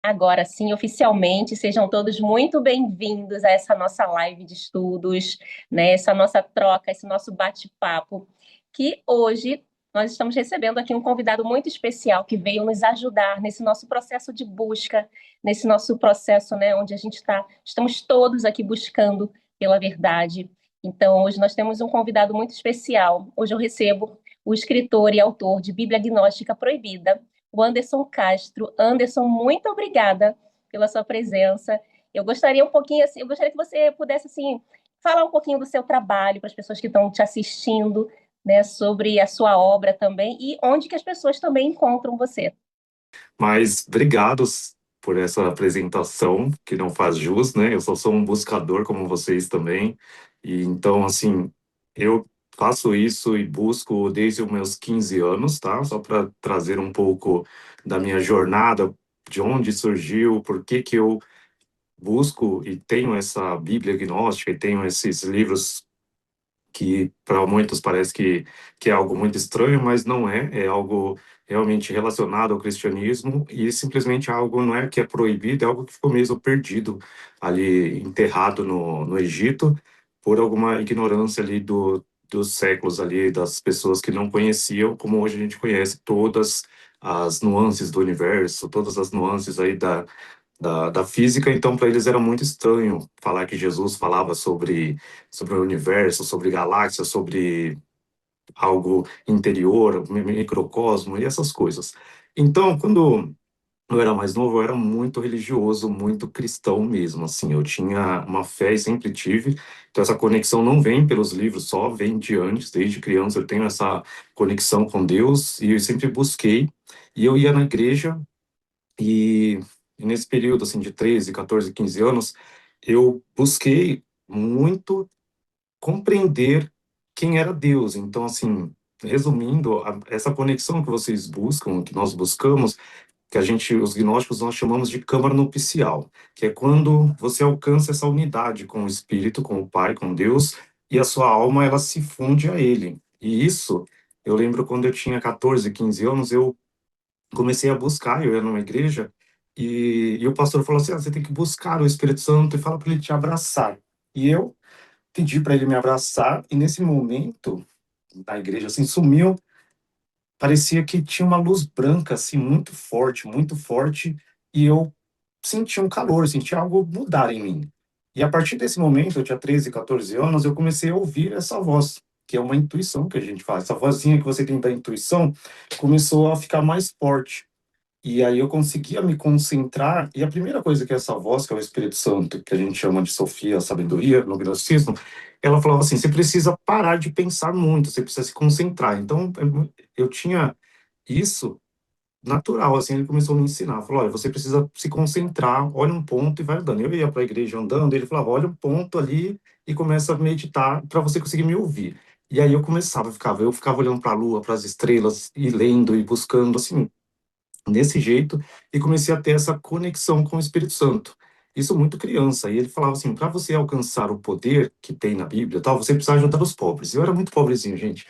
Agora sim, oficialmente, sejam todos muito bem-vindos a essa nossa live de estudos, né? Essa nossa troca, esse nosso bate-papo, que hoje nós estamos recebendo aqui um convidado muito especial que veio nos ajudar nesse nosso processo de busca, nesse nosso processo, né, onde a gente estamos todos aqui buscando pela verdade. Então, hoje nós temos um convidado muito especial. Hoje eu recebo o escritor e autor de Bíblia Gnóstica Proibida, o Anderson Castro. Anderson, muito obrigada pela sua presença. Eu gostaria um pouquinho assim, eu gostaria que você pudesse assim falar um pouquinho do seu trabalho para as pessoas que estão te assistindo, né, sobre a sua obra também e onde que as pessoas também encontram você. Mas obrigado por essa apresentação, que não faz jus, né? Eu só sou um buscador como vocês também. E então, assim, eu faço isso e busco desde os meus 15 anos, tá? Só para trazer um pouco da minha jornada, de onde surgiu, por que que eu busco e tenho essa Bíblia gnóstica e tenho esses livros que para muitos parece que é algo muito estranho, mas não é, é algo realmente relacionado ao cristianismo e simplesmente algo não é que é proibido, é algo que ficou mesmo perdido ali, enterrado no Egito, por alguma ignorância ali dos séculos ali, das pessoas que não conheciam, como hoje a gente conhece todas as nuances do universo, todas as nuances aí da física, então para eles era muito estranho falar que Jesus falava sobre o universo, sobre galáxias, sobre algo interior, microcosmo e essas coisas. Então, quando eu era mais novo, eu era muito religioso, muito cristão mesmo, assim, eu tinha uma fé e sempre tive, então essa conexão não vem pelos livros só, vem de antes, desde criança eu tenho essa conexão com Deus e eu sempre busquei, e eu ia na igreja e, e nesse período, assim, de 13, 14, 15 anos, eu busquei muito compreender quem era Deus. Então, assim, resumindo, essa conexão que vocês buscam, que nós buscamos, que a gente, os gnósticos, nós chamamos de câmara nupcial, que é quando você alcança essa unidade com o Espírito, com o Pai, com Deus, e a sua alma, ela se funde a Ele. E isso, eu lembro quando eu tinha 14, 15 anos, eu comecei a buscar, eu ia numa igreja, e o pastor falou assim, você tem que buscar o Espírito Santo e fala para ele te abraçar. E eu pedi para ele me abraçar, e nesse momento, da igreja, assim, sumiu, parecia que tinha uma luz branca, assim, muito forte, e eu senti um calor, senti algo mudar em mim. E a partir desse momento, eu tinha 13, 14 anos, eu comecei a ouvir essa voz, que é uma intuição que a gente faz. Essa vozinha que você tem da intuição começou a ficar mais forte. E aí eu conseguia me concentrar, e a primeira coisa que essa voz, que é o Espírito Santo, que a gente chama de Sofia, sabedoria, no gnosticismo, ela falava assim, você precisa parar de pensar muito, você precisa se concentrar. Então, eu tinha isso natural, assim, ele começou a me ensinar, falou, olha, você precisa se concentrar, olha um ponto e vai andando. Eu ia para a igreja andando, ele falava, olha um ponto ali e começa a meditar para você conseguir me ouvir. E aí eu começava, eu ficava olhando para a lua, para as estrelas, e lendo e buscando, assim, desse jeito e comecei a ter essa conexão com o Espírito Santo. Isso muito criança. E ele falava assim, para você alcançar o poder que tem na Bíblia, tal, você precisa ajudar os pobres. Eu era muito pobrezinho, gente.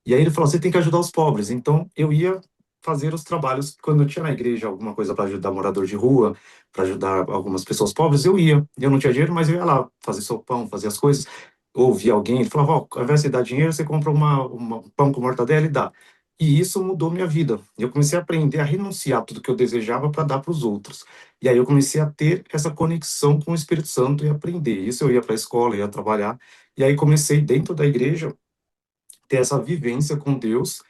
E aí ele falou, você tem que ajudar os pobres. Então eu ia fazer os trabalhos quando eu tinha na igreja alguma coisa para ajudar morador de rua, para ajudar algumas pessoas pobres, eu ia. Eu não tinha dinheiro, mas eu ia lá fazer sopão, fazer as coisas. Ouvia alguém, ele falava, ó, ao invés de dar dinheiro, você compra uma pão com mortadela e dá. E isso mudou minha vida. Eu comecei a aprender a renunciar tudo que eu desejava para dar para os outros. E aí eu comecei a ter essa conexão com o Espírito Santo e aprender. Isso eu ia para a escola, ia trabalhar. E aí comecei dentro da igreja ter essa vivência com Deus.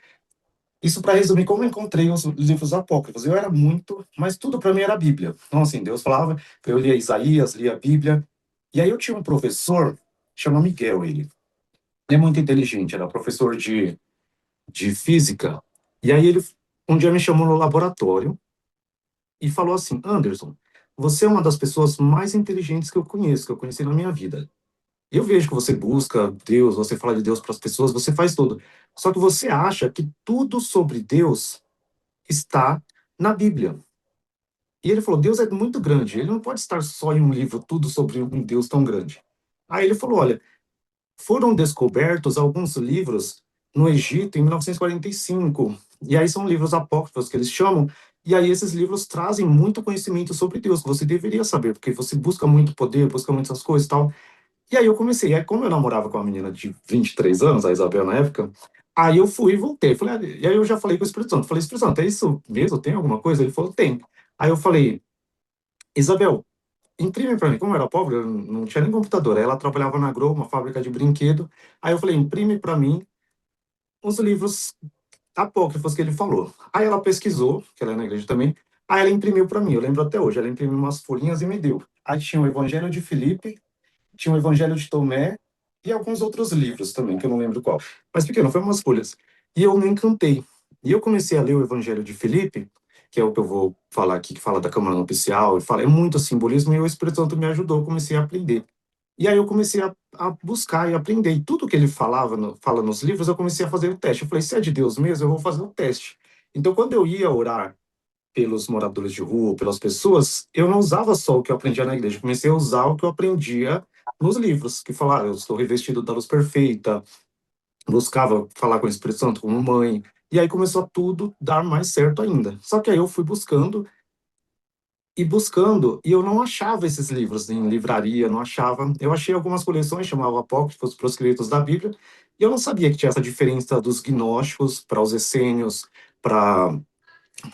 Isso para resumir como eu encontrei os livros apócrifos. Eu era muito, mas tudo para mim era a Bíblia. Então assim, Deus falava, eu lia Isaías, lia a Bíblia. E aí eu tinha um professor, chama Miguel ele. Ele é muito inteligente, era professor de física. E aí ele um dia me chamou no laboratório e falou assim: Anderson, você é uma das pessoas mais inteligentes que eu conheço, que eu conheci na minha vida. Eu vejo que você busca Deus, você fala de Deus para as pessoas, você faz tudo. Só que você acha que tudo sobre Deus está na Bíblia. E ele falou: Deus é muito grande, ele não pode estar só em um livro, tudo sobre um Deus tão grande. Aí ele falou: olha, foram descobertos alguns livros no Egito em 1945. E aí são livros apócrifos que eles chamam, E aí esses livros trazem muito conhecimento sobre Deus, que você deveria saber, porque você busca muito poder, busca muitas coisas e tal. E aí eu comecei, aí como eu namorava com uma menina de 23 anos, a Isabel na época, aí eu fui e voltei. Falei, e aí eu já falei com o Espírito Santo. Falei, Espírito Santo, é isso mesmo? Tem alguma coisa? Ele falou, tem. Aí eu falei, Isabel, imprime para mim. Como eu era pobre, eu não tinha nem computador. Aí ela trabalhava na Grow, uma fábrica de brinquedo. Aí eu falei, imprime para mim os livros apócrifos que ele falou. Aí ela pesquisou, que ela é na igreja também. Aí ela imprimiu para mim. Eu lembro até hoje. Ela imprimiu umas folhinhas e me deu. Aí tinha o Evangelho de Filipe, tinha o Evangelho de Tomé e alguns outros livros também, que eu não lembro qual. Mas pequeno, foi umas folhas. E eu me encantei. E eu comecei a ler o Evangelho de Filipe, que é o que eu vou falar aqui, que fala da Câmara Nupcial, e fala, é muito simbolismo, e o Espírito Santo me ajudou, eu comecei a aprender. E aí eu comecei a buscar e aprender. E tudo que ele falava, fala nos livros, eu comecei a fazer o teste. Eu falei, se é de Deus mesmo, eu vou fazer o teste. Então, quando eu ia orar pelos moradores de rua, pelas pessoas, eu não usava só o que eu aprendia na igreja, eu comecei a usar o que eu aprendia nos livros, que falaram, eu estou revestido da luz perfeita, buscava falar com o Espírito Santo como mãe, e aí começou a tudo dar mais certo ainda. Só que aí eu fui buscando, e eu não achava esses livros em livraria, não achava. Eu achei algumas coleções, chamava Apócrifos Proscritos da Bíblia, e eu não sabia que tinha essa diferença dos gnósticos para os essênios, para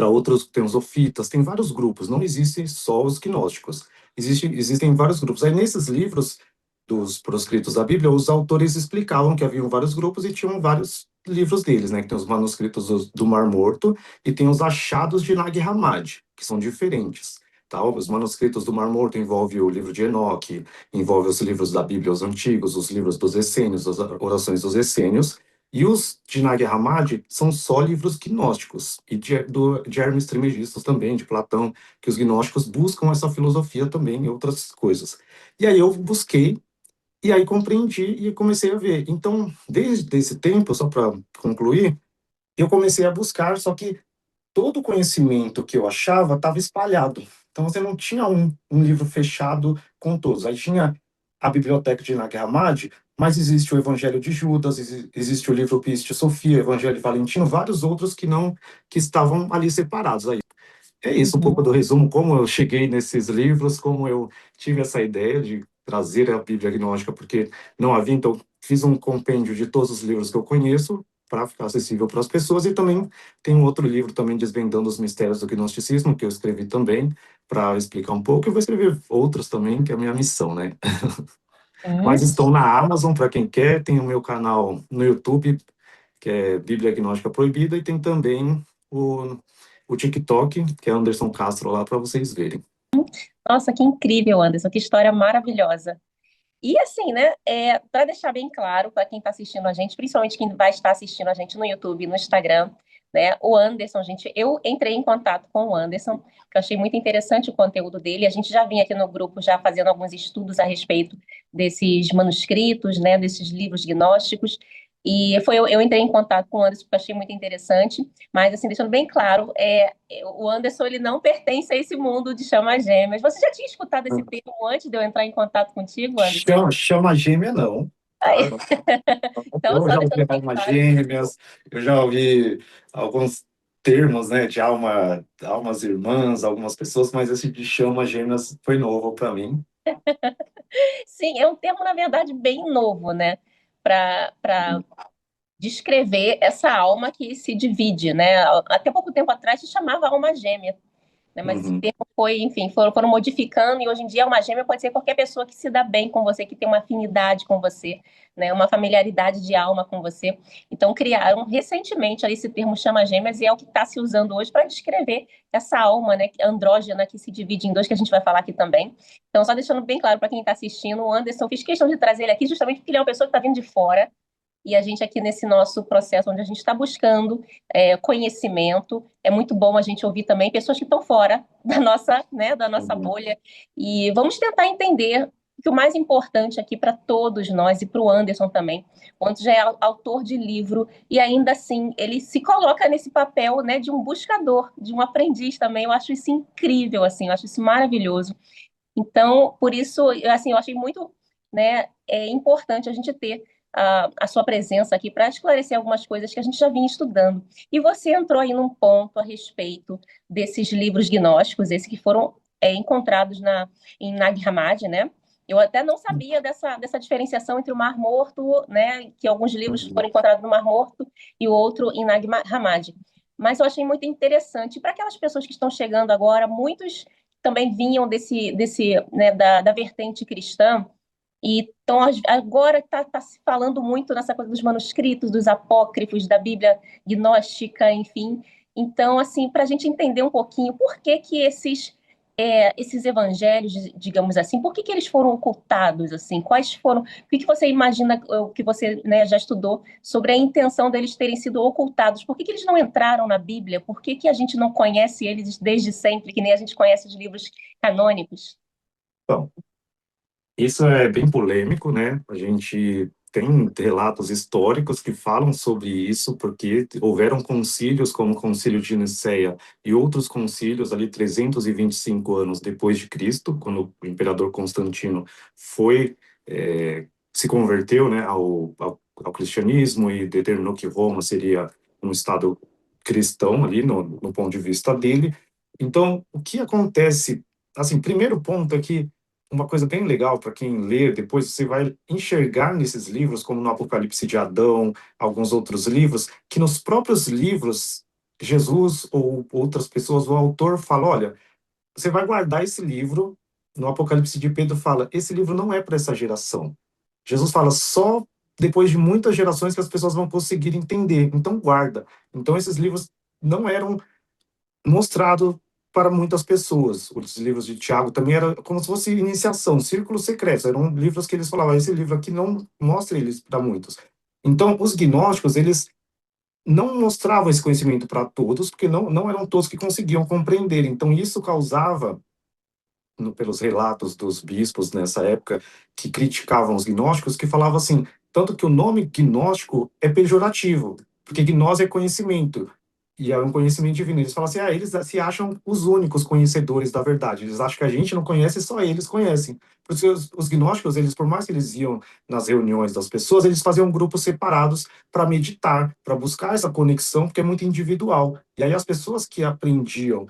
outros, tem os ofitas, tem vários grupos, não existem só os gnósticos, existem vários grupos. Aí nesses livros dos proscritos da Bíblia, os autores explicavam que haviam vários grupos e tinham vários livros deles, né, que tem os manuscritos do Mar Morto e tem os achados de Nag Hammadi, que são diferentes. Tá? Os manuscritos do Mar Morto envolvem o livro de Enoque, envolve os livros da Bíblia, os antigos, os livros dos essênios, as orações dos essênios, e os de Nag Hammadi são só livros gnósticos, e de Hermes Trismegistus também, de Platão, que os gnósticos buscam essa filosofia também e outras coisas. E aí eu busquei, e aí compreendi e comecei a ver. Então, desde esse tempo, só para concluir, eu comecei a buscar, só que todo o conhecimento que eu achava estava espalhado. Então, você não tinha um livro fechado com todos. Aí tinha a biblioteca de Nag Hammadi, mas existe o Evangelho de Judas, existe o livro Piste Sofia, o Evangelho de Valentino, vários outros que não, que estavam ali separados. Aí é isso, um pouco Uhum. do resumo, como eu cheguei nesses livros, como eu tive essa ideia de trazer a Bíblia gnóstica, porque não havia, então fiz um compêndio de todos os livros que eu conheço para ficar acessível para as pessoas, e também tem um outro livro também desvendando os mistérios do gnosticismo, que eu escrevi também, para explicar um pouco, e vou escrever outros também, que é a minha missão, né? Mas estou na Amazon, para quem quer, tem o meu canal no YouTube, que é Bíblia Gnóstica Proibida, e tem também o TikTok, que é Anderson Castro lá, para vocês verem. Nossa, que incrível, Anderson, que história maravilhosa. E assim, né, para deixar bem claro para quem está assistindo a gente, principalmente quem vai estar assistindo a gente no YouTube, no Instagram, né, o Anderson, gente, eu entrei em contato com o Anderson, que eu achei muito interessante o conteúdo dele. A gente já vinha aqui no grupo já fazendo alguns estudos a respeito desses manuscritos, né, desses livros gnósticos. E eu entrei em contato com o Anderson porque eu achei muito interessante, mas assim, deixando bem claro, o Anderson ele não pertence a esse mundo de chamas gêmeas. Você já tinha escutado esse termo antes de eu entrar em contato contigo, Anderson? Chama gêmea, não, tá? Aí, então, Eu só já ouvi deixando bem almas claro. gêmeas, eu já ouvi alguns termos, né, de almas irmãs, algumas pessoas, mas esse de chama gêmeas foi novo para mim. Sim, é um termo, na verdade, bem novo, né? Para descrever essa alma que se divide, né? Até pouco tempo atrás se chamava alma gêmea, né? Mas esse Uhum, termo foi, enfim, foram modificando, e hoje em dia uma gêmea pode ser qualquer pessoa que se dá bem com você, que tem uma afinidade com você, né? Uma familiaridade de alma com você. Então criaram recentemente aí esse termo chama gêmeas, e é o que está se usando hoje para descrever essa alma, né, andrógena, que se divide em dois, que a gente vai falar aqui também. Então, só deixando bem claro para quem está assistindo, o Anderson, fiz questão de trazer ele aqui justamente porque ele é uma pessoa que está vindo de fora, e a gente aqui nesse nosso processo onde a gente está buscando conhecimento, é muito bom a gente ouvir também pessoas que estão fora da nossa uhum, bolha, e vamos tentar entender que o mais importante aqui para todos nós e para o Anderson também, o Anderson já é autor de livro e ainda assim ele se coloca nesse papel, né, de um buscador, de um aprendiz também. Eu acho isso incrível, assim, eu acho isso maravilhoso. Então, por isso, assim, eu achei muito, né, importante a gente ter a sua presença aqui para esclarecer algumas coisas que a gente já vinha estudando. E você entrou aí num ponto a respeito desses livros gnósticos, esses que foram encontrados em Nag Hammadi, né? Eu até não sabia dessa diferenciação entre o Mar Morto, né? Que alguns livros Uhum. foram encontrados no Mar Morto e o outro em Nag Hammadi. Mas eu achei muito interessante. Para aquelas pessoas que estão chegando agora, muitos também vinham né, da vertente cristã, e então agora está se falando muito nessa coisa dos manuscritos, dos apócrifos, da Bíblia gnóstica, enfim. Então, assim, para a gente entender um pouquinho por que que esses evangelhos, digamos assim, por que que eles foram ocultados, assim? Quais foram? O que que você imagina, o que você, né, já estudou sobre a intenção deles terem sido ocultados? Por que que eles não entraram na Bíblia? Por que que a gente não conhece eles desde sempre, que nem a gente conhece os livros canônicos? Então, isso é bem polêmico, né? A gente tem relatos históricos que falam sobre isso, porque houveram concílios, como o Concílio de Nicéia e outros concílios ali 325 anos depois de Cristo, quando o imperador Constantino foi se converteu, né, ao cristianismo e determinou que Roma seria um estado cristão ali no ponto de vista dele. Então, o que acontece? Assim, primeiro ponto é que uma coisa bem legal para quem lê, depois você vai enxergar nesses livros, como no Apocalipse de Adão, alguns outros livros, que nos próprios livros, Jesus ou outras pessoas, o autor fala, olha, você vai guardar esse livro, no Apocalipse de Pedro fala, esse livro não é para essa geração. Jesus fala, só depois de muitas gerações que as pessoas vão conseguir entender, então guarda. Então esses livros não eram mostrado para muitas pessoas. Os livros de Tiago também era como se fosse iniciação, círculos secretos. Eram livros que eles falavam, esse livro aqui não mostra eles para muitos. Então, os gnósticos, eles não mostravam esse conhecimento para todos, porque não eram todos que conseguiam compreender. Então, isso causava pelos relatos dos bispos nessa época, que criticavam os gnósticos, que falavam assim, tanto que o nome gnóstico é pejorativo, porque gnose é conhecimento, e é um conhecimento divino. Eles falam assim, eles se acham os únicos conhecedores da verdade, eles acham que a gente não conhece, só eles conhecem. Porque os gnósticos, eles, por mais que eles iam nas reuniões das pessoas, eles faziam grupos separados para meditar, para buscar essa conexão, porque é muito individual. E aí as pessoas que aprendiam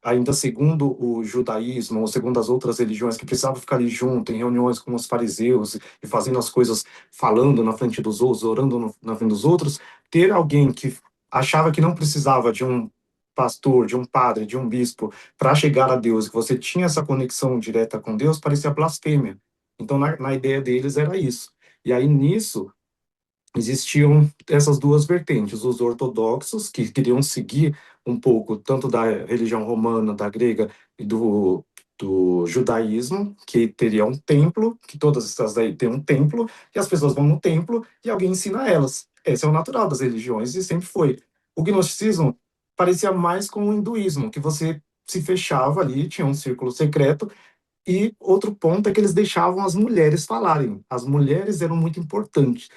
ainda segundo o judaísmo, ou segundo as outras religiões, que precisavam ficar ali junto, em reuniões com os fariseus, e fazendo as coisas, falando na frente dos outros, orando na frente dos outros, ter alguém que achava que não precisava de um pastor, de um padre, de um bispo, para chegar a Deus, que você tinha essa conexão direta com Deus, parecia blasfêmia. Então, na ideia deles, era isso. E aí, nisso, existiam essas duas vertentes, os ortodoxos, que queriam seguir um pouco tanto da religião romana, da grega e do judaísmo, que teria um templo, que todas essas daí têm um templo, e as pessoas vão no templo e alguém ensina elas. Esse é o natural das religiões e sempre foi. O gnosticismo parecia mais com o hinduísmo, que você se fechava ali, tinha um círculo secreto, e outro ponto é que eles deixavam as mulheres falarem. As mulheres eram muito importantes.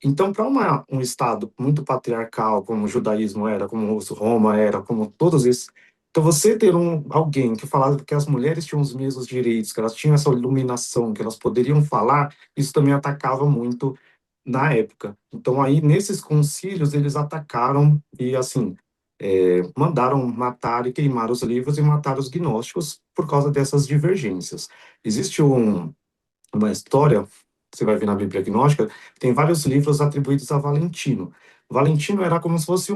Então, para um Estado muito patriarcal, como o judaísmo era, como Roma era, como todos esses, então você ter alguém que falava que as mulheres tinham os mesmos direitos, que elas tinham essa iluminação, que elas poderiam falar, isso também atacava muito na época. Então, aí, nesses concílios, eles atacaram e, assim, mandaram matar e queimar os livros e matar os gnósticos por causa dessas divergências. Existe uma história, você vai ver na Bíblia Gnóstica, tem vários livros atribuídos a Valentino. Valentino era como se fosse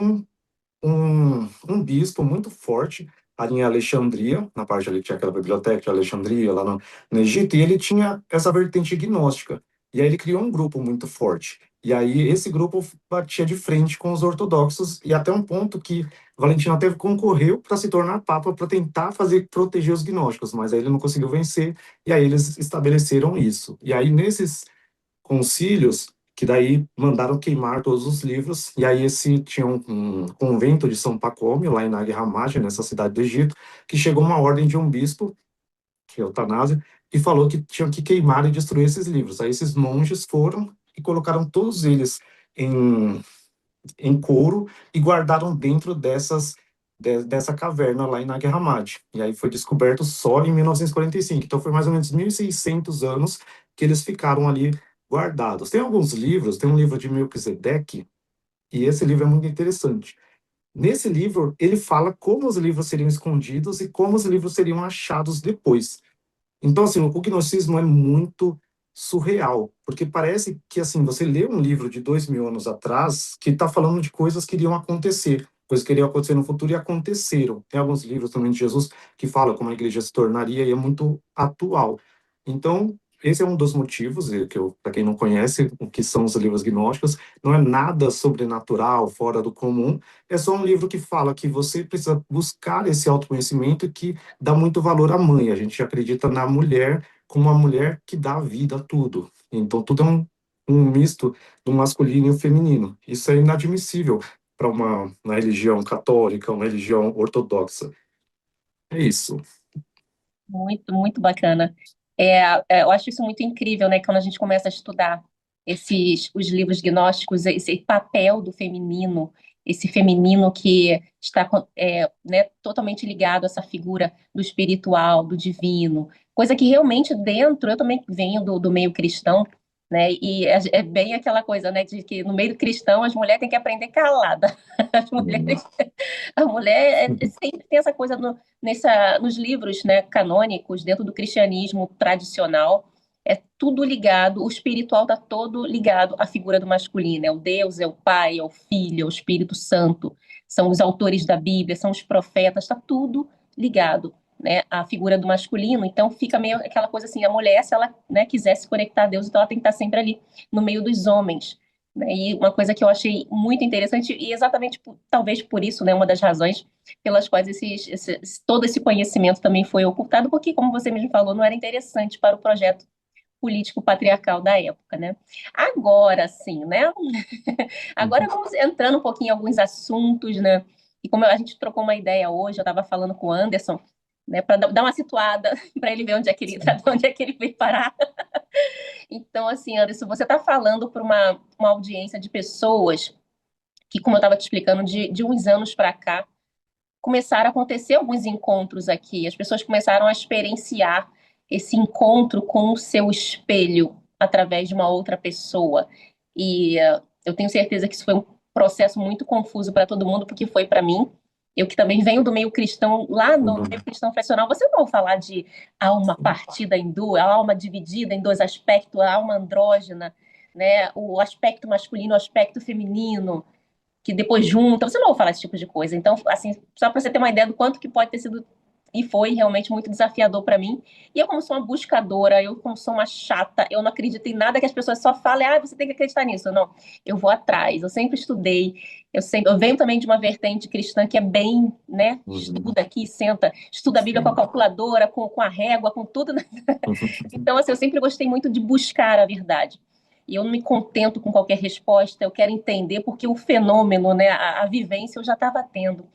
um bispo muito forte ali em Alexandria, na parte ali que tinha aquela biblioteca de Alexandria, lá no Egito, e ele tinha essa vertente gnóstica. E aí ele criou um grupo muito forte. E aí esse grupo batia de frente com os ortodoxos, e até um ponto que Valentino até concorreu para se tornar papa, para tentar fazer proteger os gnósticos, mas aí ele não conseguiu vencer, e aí eles estabeleceram isso. E aí nesses concílios, que daí mandaram queimar todos os livros, e aí esse tinha um convento de São Pacômio, lá em Nag Hammadi, nessa cidade do Egito, que chegou uma ordem de um bispo, que é o Tanásio, e falou que tinham que queimar e destruir esses livros. Aí esses monges foram e colocaram todos eles em, em couro e guardaram dentro dessa caverna lá em Nag Hammadi. E aí foi descoberto só em 1945. Então foi mais ou menos 1.600 anos que eles ficaram ali guardados. Tem alguns livros, tem um livro de Melquisedeque, e esse livro é muito interessante. Nesse livro, ele fala como os livros seriam escondidos e como os livros seriam achados depois. Então, assim, o gnosticismo é muito surreal, porque parece que, assim, você lê um livro de 2000 anos atrás que está falando de coisas que iriam acontecer, coisas que iriam acontecer no futuro e aconteceram. Tem alguns livros também de Jesus que falam como a igreja se tornaria e é muito atual. Então, esse é um dos motivos, que para quem não conhece, o que são os livros gnósticos, não é nada sobrenatural, fora do comum, é só um livro que fala que você precisa buscar esse autoconhecimento e que dá muito valor à mãe. A gente acredita na mulher como uma mulher que dá vida a tudo. Então, tudo é um misto do masculino e o feminino. Isso é inadmissível para uma religião católica, uma religião ortodoxa. É isso. Muito, muito bacana. Eu acho isso muito incrível, né? Quando a gente começa a estudar os livros gnósticos, esse papel do feminino, esse feminino que está, né, totalmente ligado a essa figura do espiritual, do divino, coisa que realmente dentro, eu também venho do meio cristão, né? E é bem aquela coisa, né, de que no meio cristão as mulheres têm que aprender calada. As Hum. mulheres, a mulher sempre tem essa coisa nos livros, né, canônicos, dentro do cristianismo tradicional, é tudo ligado, o espiritual está todo ligado à figura do masculino. É o Deus, é o Pai, é o Filho, é o Espírito Santo, são os autores da Bíblia, são os profetas, está tudo ligado, né, à figura do masculino. Então fica meio aquela coisa assim, a mulher, se ela, né, quiser se conectar a Deus, então ela tem que estar sempre ali no meio dos homens. Né? E uma coisa que eu achei muito interessante, e exatamente talvez por isso, né, uma das razões pelas quais todo esse conhecimento também foi ocultado, porque, como você mesmo falou, não era interessante para o projeto político patriarcal da época, né? Agora sim, né? Agora vamos entrando um pouquinho em alguns assuntos, né? E como a gente trocou uma ideia hoje, eu estava falando com o Anderson, né, para dar uma situada, para ele ver onde é que ele, onde é que ele veio parar. Então, assim, Anderson, você está falando para uma audiência de pessoas que, como eu estava te explicando, de uns anos para cá, começaram a acontecer alguns encontros aqui. As pessoas começaram a experienciar esse encontro com o seu espelho através de uma outra pessoa. E eu tenho certeza que isso foi um processo muito confuso para todo mundo, porque foi para mim. Eu que também venho do meio cristão, lá no meio cristão tradicional, você não vai falar de alma partida em duas, alma dividida em dois aspectos, a alma andrógena, né? O aspecto masculino, o aspecto feminino, que depois junta, você não vai falar esse tipo de coisa. Então, assim, só para você ter uma ideia do quanto que pode ter sido e foi realmente muito desafiador para mim. E eu, como sou uma buscadora, eu, como sou uma chata, eu não acredito em nada que as pessoas só falem, ah, você tem que acreditar nisso. Não, eu vou atrás, eu sempre estudei, eu venho também de uma vertente cristã que é bem, né, Uhum. estuda aqui, senta, estuda a Bíblia com a Sim. calculadora, com a régua, com tudo. Né? Então, assim, eu sempre gostei muito de buscar a verdade. E eu não me contento com qualquer resposta, eu quero entender porque o fenômeno, né, a vivência eu já estava tendo.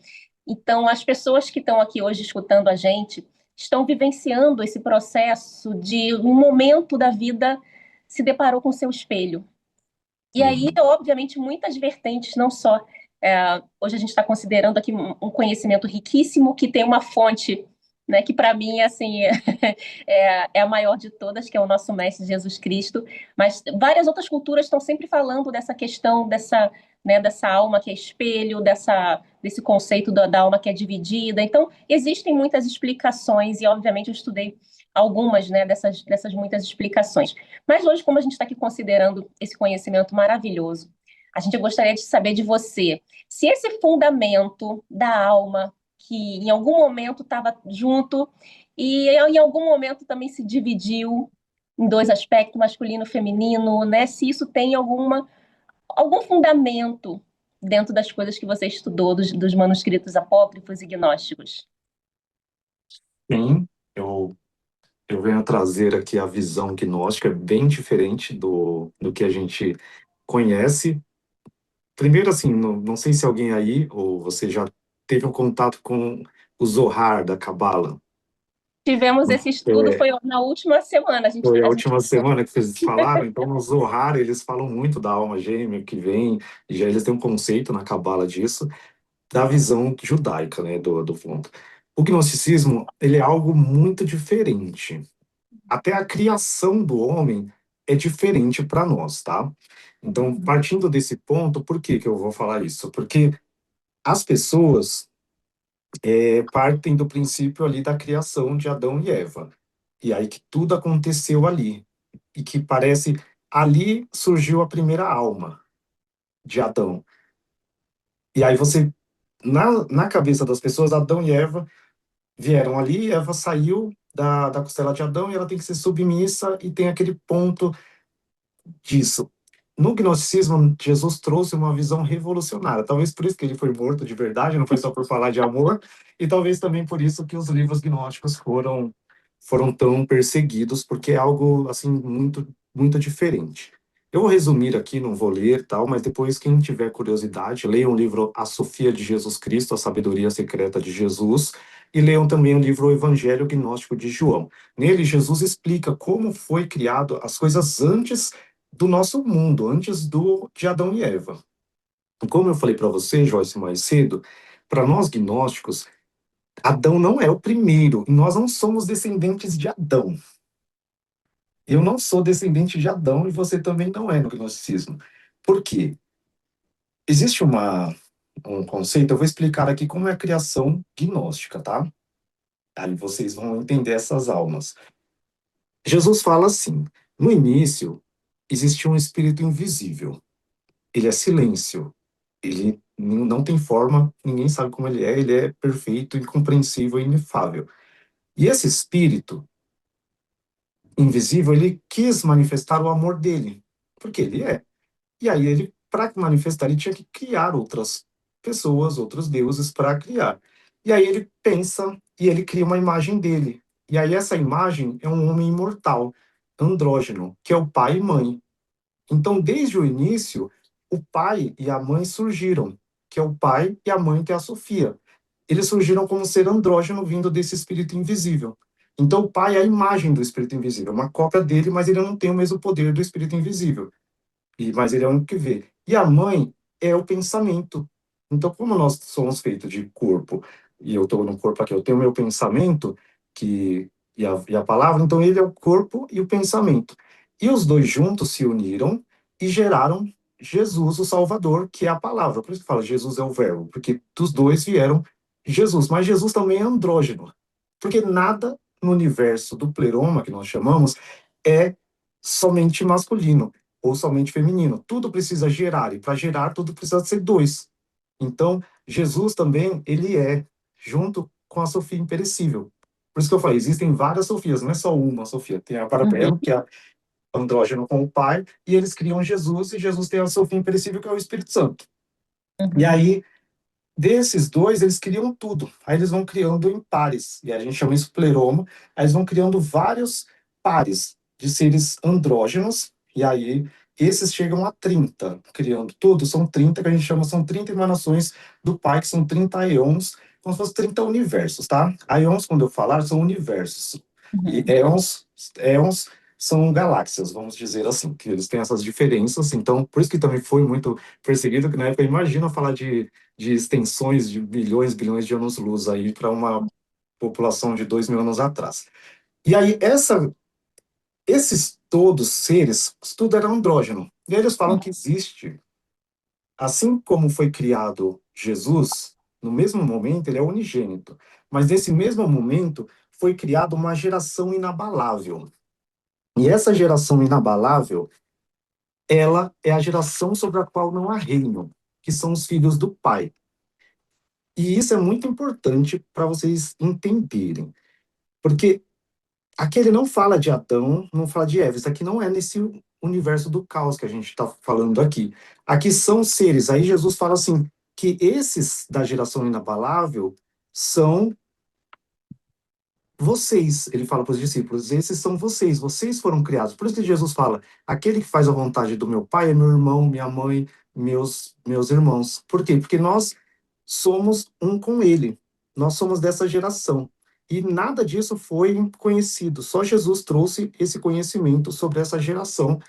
Então, as pessoas que estão aqui hoje escutando a gente estão vivenciando esse processo de um momento da vida se deparou com seu espelho. E aí, Uhum. obviamente, muitas vertentes, não só. Hoje a gente está considerando aqui um conhecimento riquíssimo que tem uma fonte, né, que para mim assim, é a maior de todas, que é o nosso Mestre Jesus Cristo. Mas várias outras culturas estão sempre falando dessa questão, né, dessa alma que é espelho, desse conceito da alma que é dividida. Então, existem muitas explicações, e obviamente eu estudei algumas, né, dessas muitas explicações. Mas hoje, como a gente está aqui considerando esse conhecimento maravilhoso, a gente gostaria de saber de você se esse fundamento da alma, que em algum momento estava junto e em algum momento também se dividiu em dois aspectos, masculino e feminino, né? Se isso tem algum fundamento dentro das coisas que você estudou, dos manuscritos apócrifos e gnósticos. Sim, eu venho trazer aqui a visão gnóstica, é bem diferente do que a gente conhece. Primeiro, assim, não sei se alguém aí, ou você já teve um contato com o Zohar da Cabala. Tivemos esse estudo, É, foi na última semana, foi a a gente última semana que vocês falaram, então no Zohar eles falam muito da alma gêmea que vem, e já eles têm um conceito na Cabala disso, da visão judaica, né, do ponto. O gnosticismo, ele é algo muito diferente. Até a criação do homem é diferente para nós, tá? Então, partindo desse ponto, por que que eu vou falar isso? Porque as pessoas partem do princípio ali da criação de Adão e Eva. E aí que tudo aconteceu ali. E que parece ali surgiu a primeira alma de Adão. E aí você, na cabeça das pessoas, Adão e Eva vieram ali, Eva saiu da costela de Adão e ela tem que ser submissa e tem aquele ponto disso. No gnosticismo, Jesus trouxe uma visão revolucionária. Talvez por isso que ele foi morto de verdade, não foi só por falar de amor, e talvez também por isso que os livros gnósticos foram tão perseguidos, porque é algo assim muito diferente. Eu vou resumir aqui, não vou ler, tal, mas depois quem tiver curiosidade, leiam o livro A Sofia de Jesus Cristo, a Sabedoria Secreta de Jesus, e leiam também o livro O Evangelho Gnóstico de João. Nele, Jesus explica como foi criado as coisas antes do nosso mundo, antes de Adão e Eva. Como eu falei para você, Joyce, mais cedo, para nós gnósticos, Adão não é o primeiro, e nós não somos descendentes de Adão. Eu não sou descendente de Adão e você também não é no gnosticismo. Por quê? Existe um conceito, eu vou explicar aqui como é a criação gnóstica, tá? Aí vocês vão entender essas almas. Jesus fala assim: no início, existia um espírito invisível. Ele é silêncio. Ele não tem forma, ninguém sabe como ele é perfeito, incompreensível e inefável. E esse espírito invisível, ele quis manifestar o amor dele, porque ele é. E aí ele, para manifestar, ele tinha que criar outras pessoas, outros deuses para criar. E aí ele pensa e ele cria uma imagem dele. E aí essa imagem é um homem imortal, andrógeno, que é o pai e mãe. Então, desde o início, o pai e a mãe surgiram, que é o pai e a mãe, que é a Sofia. Eles surgiram como ser andrógeno vindo desse espírito invisível. Então, o pai é a imagem do espírito invisível, uma cópia dele, mas ele não tem o mesmo poder do espírito invisível. Mas ele é o único que vê. E a mãe é o pensamento. Então, como nós somos feitos de corpo, e eu estou no corpo aqui, eu tenho o meu pensamento e a palavra, então ele é o corpo e o pensamento. E os dois juntos se uniram e geraram Jesus, o Salvador, que é a palavra. Por isso que fala Jesus é o verbo, porque dos dois vieram Jesus. Mas Jesus também é andrógeno, porque nada no universo do pleroma, que nós chamamos, é somente masculino ou somente feminino. Tudo precisa gerar, e para gerar, tudo precisa ser dois. Então, Jesus também, ele é, junto com a Sofia imperecível. Por isso que eu falei, existem várias Sofias, não é só uma Sofia. Tem a Barbelo, que é andrógeno com o pai, e eles criam Jesus, e Jesus tem a Sofia imperecível, que é o Espírito Santo. E aí, desses dois, eles criam tudo. Aí eles vão criando em pares, e a gente chama isso pleroma. Aí eles vão criando vários pares de seres andrógenos, e aí esses chegam a 30, criando tudo. São 30 que a gente chama, são 30 emanações do Pai, que são 30 eons, como se fossem 30 universos, tá? Eons, quando eu falar, são universos. E eons são galáxias, vamos dizer assim, que eles têm essas diferenças. Então, por isso que também foi muito perseguido, que na época, imagina falar de extensões de bilhões, bilhões de anos-luz aí para uma população de 2.000 anos atrás. E aí, esses todos seres, tudo era andrógeno. E aí eles falam que existe, assim como foi criado Jesus, no mesmo momento, ele é unigênito, mas nesse mesmo momento foi criada uma geração inabalável. E essa geração inabalável, ela é a geração sobre a qual não há reino, que são os filhos do Pai. E isso é muito importante para vocês entenderem, porque aqui ele não fala de Adão, não fala de Eva, isso aqui não é nesse universo do caos que a gente está falando aqui. Aqui são seres, aí Jesus fala assim, que esses da geração inabalável são vocês, ele fala para os discípulos, esses são vocês foram criados. Por isso que Jesus fala, aquele que faz a vontade do meu Pai é meu irmão, minha mãe, meus irmãos. Por quê? Porque nós somos um com ele, nós somos dessa geração. E nada disso foi conhecido, só Jesus trouxe esse conhecimento sobre essa geração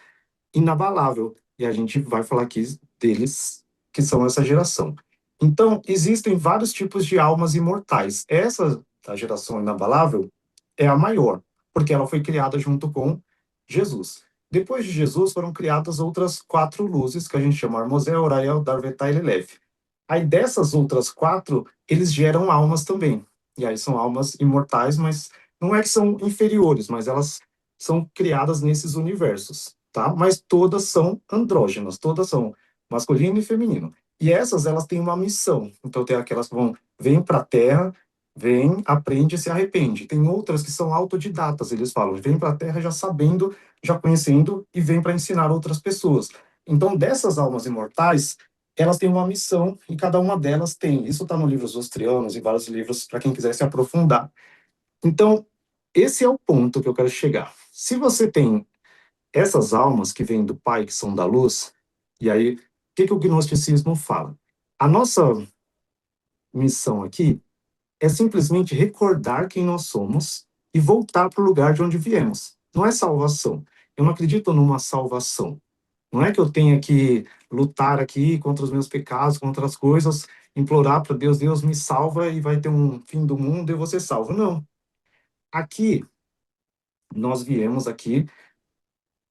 inabalável. E a gente vai falar aqui deles, que são essa geração. Então, existem vários tipos de almas imortais. Essa da geração inabalável é a maior, porque ela foi criada junto com Jesus. Depois de Jesus foram criadas outras 4 luzes, que a gente chama Armosel, Urael, Darvetá e Leleve. Aí dessas outras 4, eles geram almas também. E aí são almas imortais, mas não é que são inferiores, mas elas são criadas nesses universos, tá? Mas todas são andrógenas, todas são masculino e feminino. E essas, elas têm uma missão. Então tem aquelas que vão, vêm para a Terra, vêm, aprende e se arrepende. Tem outras que são autodidatas, eles falam, vêm para a Terra já sabendo, já conhecendo e vêm para ensinar outras pessoas. Então, dessas almas imortais, elas têm uma missão e cada uma delas tem. Isso está no livro dos Trianos e vários livros para quem quiser se aprofundar. Então, esse é o ponto que eu quero chegar. Se você tem essas almas que vêm do Pai, que são da luz, e aí, o que o gnosticismo fala? A nossa missão aqui é simplesmente recordar quem nós somos e voltar para o lugar de onde viemos. Não é salvação. Eu não acredito numa salvação. Não é que eu tenha que lutar aqui contra os meus pecados, contra as coisas, implorar para Deus, Deus me salva e vai ter um fim do mundo e eu vou ser salvo. Não. Aqui, nós viemos aqui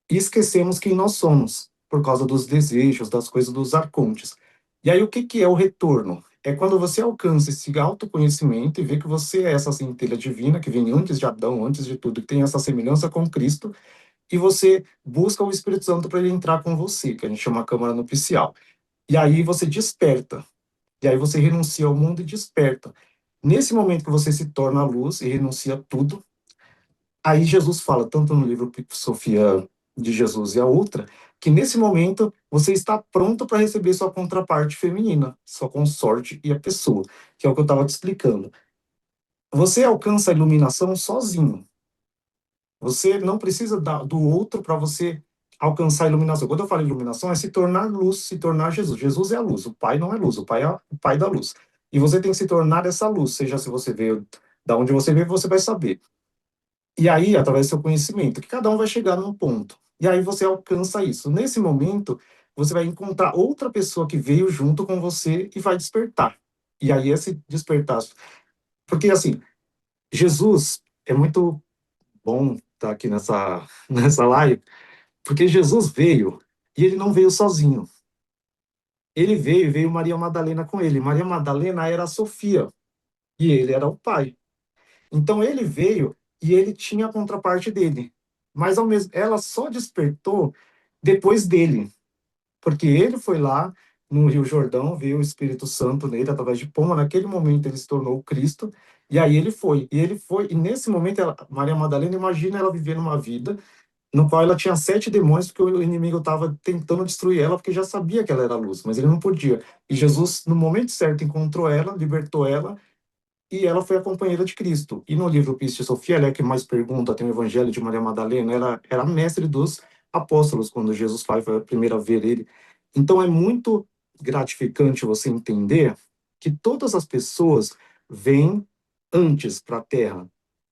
e esquecemos quem nós somos, por causa dos desejos, das coisas dos arcontes. E aí, o que é o retorno? É quando você alcança esse autoconhecimento e vê que você é essa centelha divina que vem antes de Adão, antes de tudo, que tem essa semelhança com Cristo, e você busca o Espírito Santo para ele entrar com você, que a gente chama câmara nupcial. E aí você desperta. E aí você renuncia ao mundo e desperta. Nesse momento que você se torna a luz e renuncia a tudo, aí Jesus fala, tanto no livro Sofia de Jesus e a outra, que nesse momento você está pronto para receber sua contraparte feminina, sua consorte e a pessoa, que é o que eu estava te explicando. Você alcança a iluminação sozinho. Você não precisa do outro para você alcançar a iluminação. Quando eu falo iluminação, é se tornar luz, se tornar Jesus. Jesus é a luz, o Pai não é luz, o Pai é o Pai da luz. E você tem que se tornar essa luz, seja se você veio, da onde você veio, você vai saber. E aí, através do seu conhecimento, que cada um vai chegar num ponto. E aí você alcança isso. Nesse momento, você vai encontrar outra pessoa que veio junto com você e vai despertar. E aí esse despertar. Porque assim, Jesus é muito bom estar aqui nessa live, porque Jesus veio e ele não veio sozinho. Ele veio e veio Maria Madalena com ele. Maria Madalena era a Sofia e ele era o pai. Então ele veio e ele tinha a contraparte dele. Mas ao mesmo, ela só despertou depois dele, porque ele foi lá no Rio Jordão, veio o Espírito Santo nele através de pomba. Naquele momento ele se tornou o Cristo. E aí ele foi. E nesse momento, Maria Madalena, imagina ela vivendo uma vida no qual ela tinha 7 demônios, porque o inimigo estava tentando destruir ela, porque já sabia que ela era luz, mas ele não podia. E Jesus, no momento certo, encontrou ela, libertou ela, e ela foi a companheira de Cristo. E no livro Piste de Sofia, ela é que mais pergunta, tem o Evangelho de Maria Madalena, ela era mestre dos apóstolos, quando Jesus foi a primeira a ver ele. Então é muito gratificante você entender que todas as pessoas vêm antes para a Terra.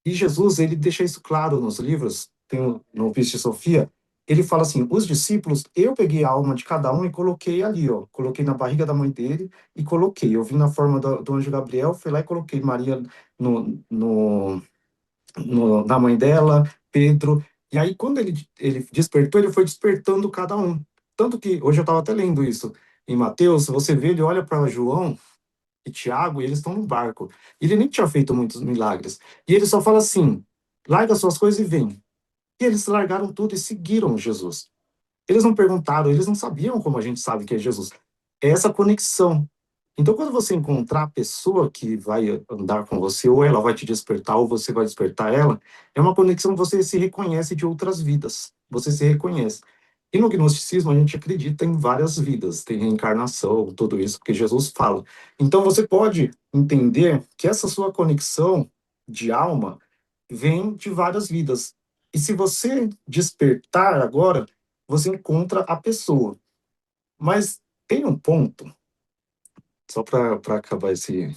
E Jesus, ele deixa isso claro nos livros, tem no Piste de Sofia, ele fala assim, os discípulos, eu peguei a alma de cada um e coloquei ali, ó, coloquei na barriga da mãe dele, e coloquei. Eu vim na forma do anjo Gabriel, fui lá e coloquei Maria na mãe dela, Pedro. E aí, quando ele despertou, ele foi despertando cada um. Tanto que, hoje eu estava até lendo isso, em Mateus, você vê, ele olha para João e Tiago, e eles estão no barco. Ele nem tinha feito muitos milagres. E ele só fala assim, larga suas coisas e vem. E eles largaram tudo e seguiram Jesus. Eles não perguntaram, eles não sabiam como a gente sabe que é Jesus. É essa conexão. Então, quando você encontrar a pessoa que vai andar com você, ou ela vai te despertar, ou você vai despertar ela, é uma conexão que você se reconhece de outras vidas. Você se reconhece. E no gnosticismo, a gente acredita em várias vidas, tem reencarnação, tudo isso, porque Jesus fala. Então, você pode entender que essa sua conexão de alma vem de várias vidas. E se você despertar agora, você encontra a pessoa. Mas tem um ponto, só para acabar esse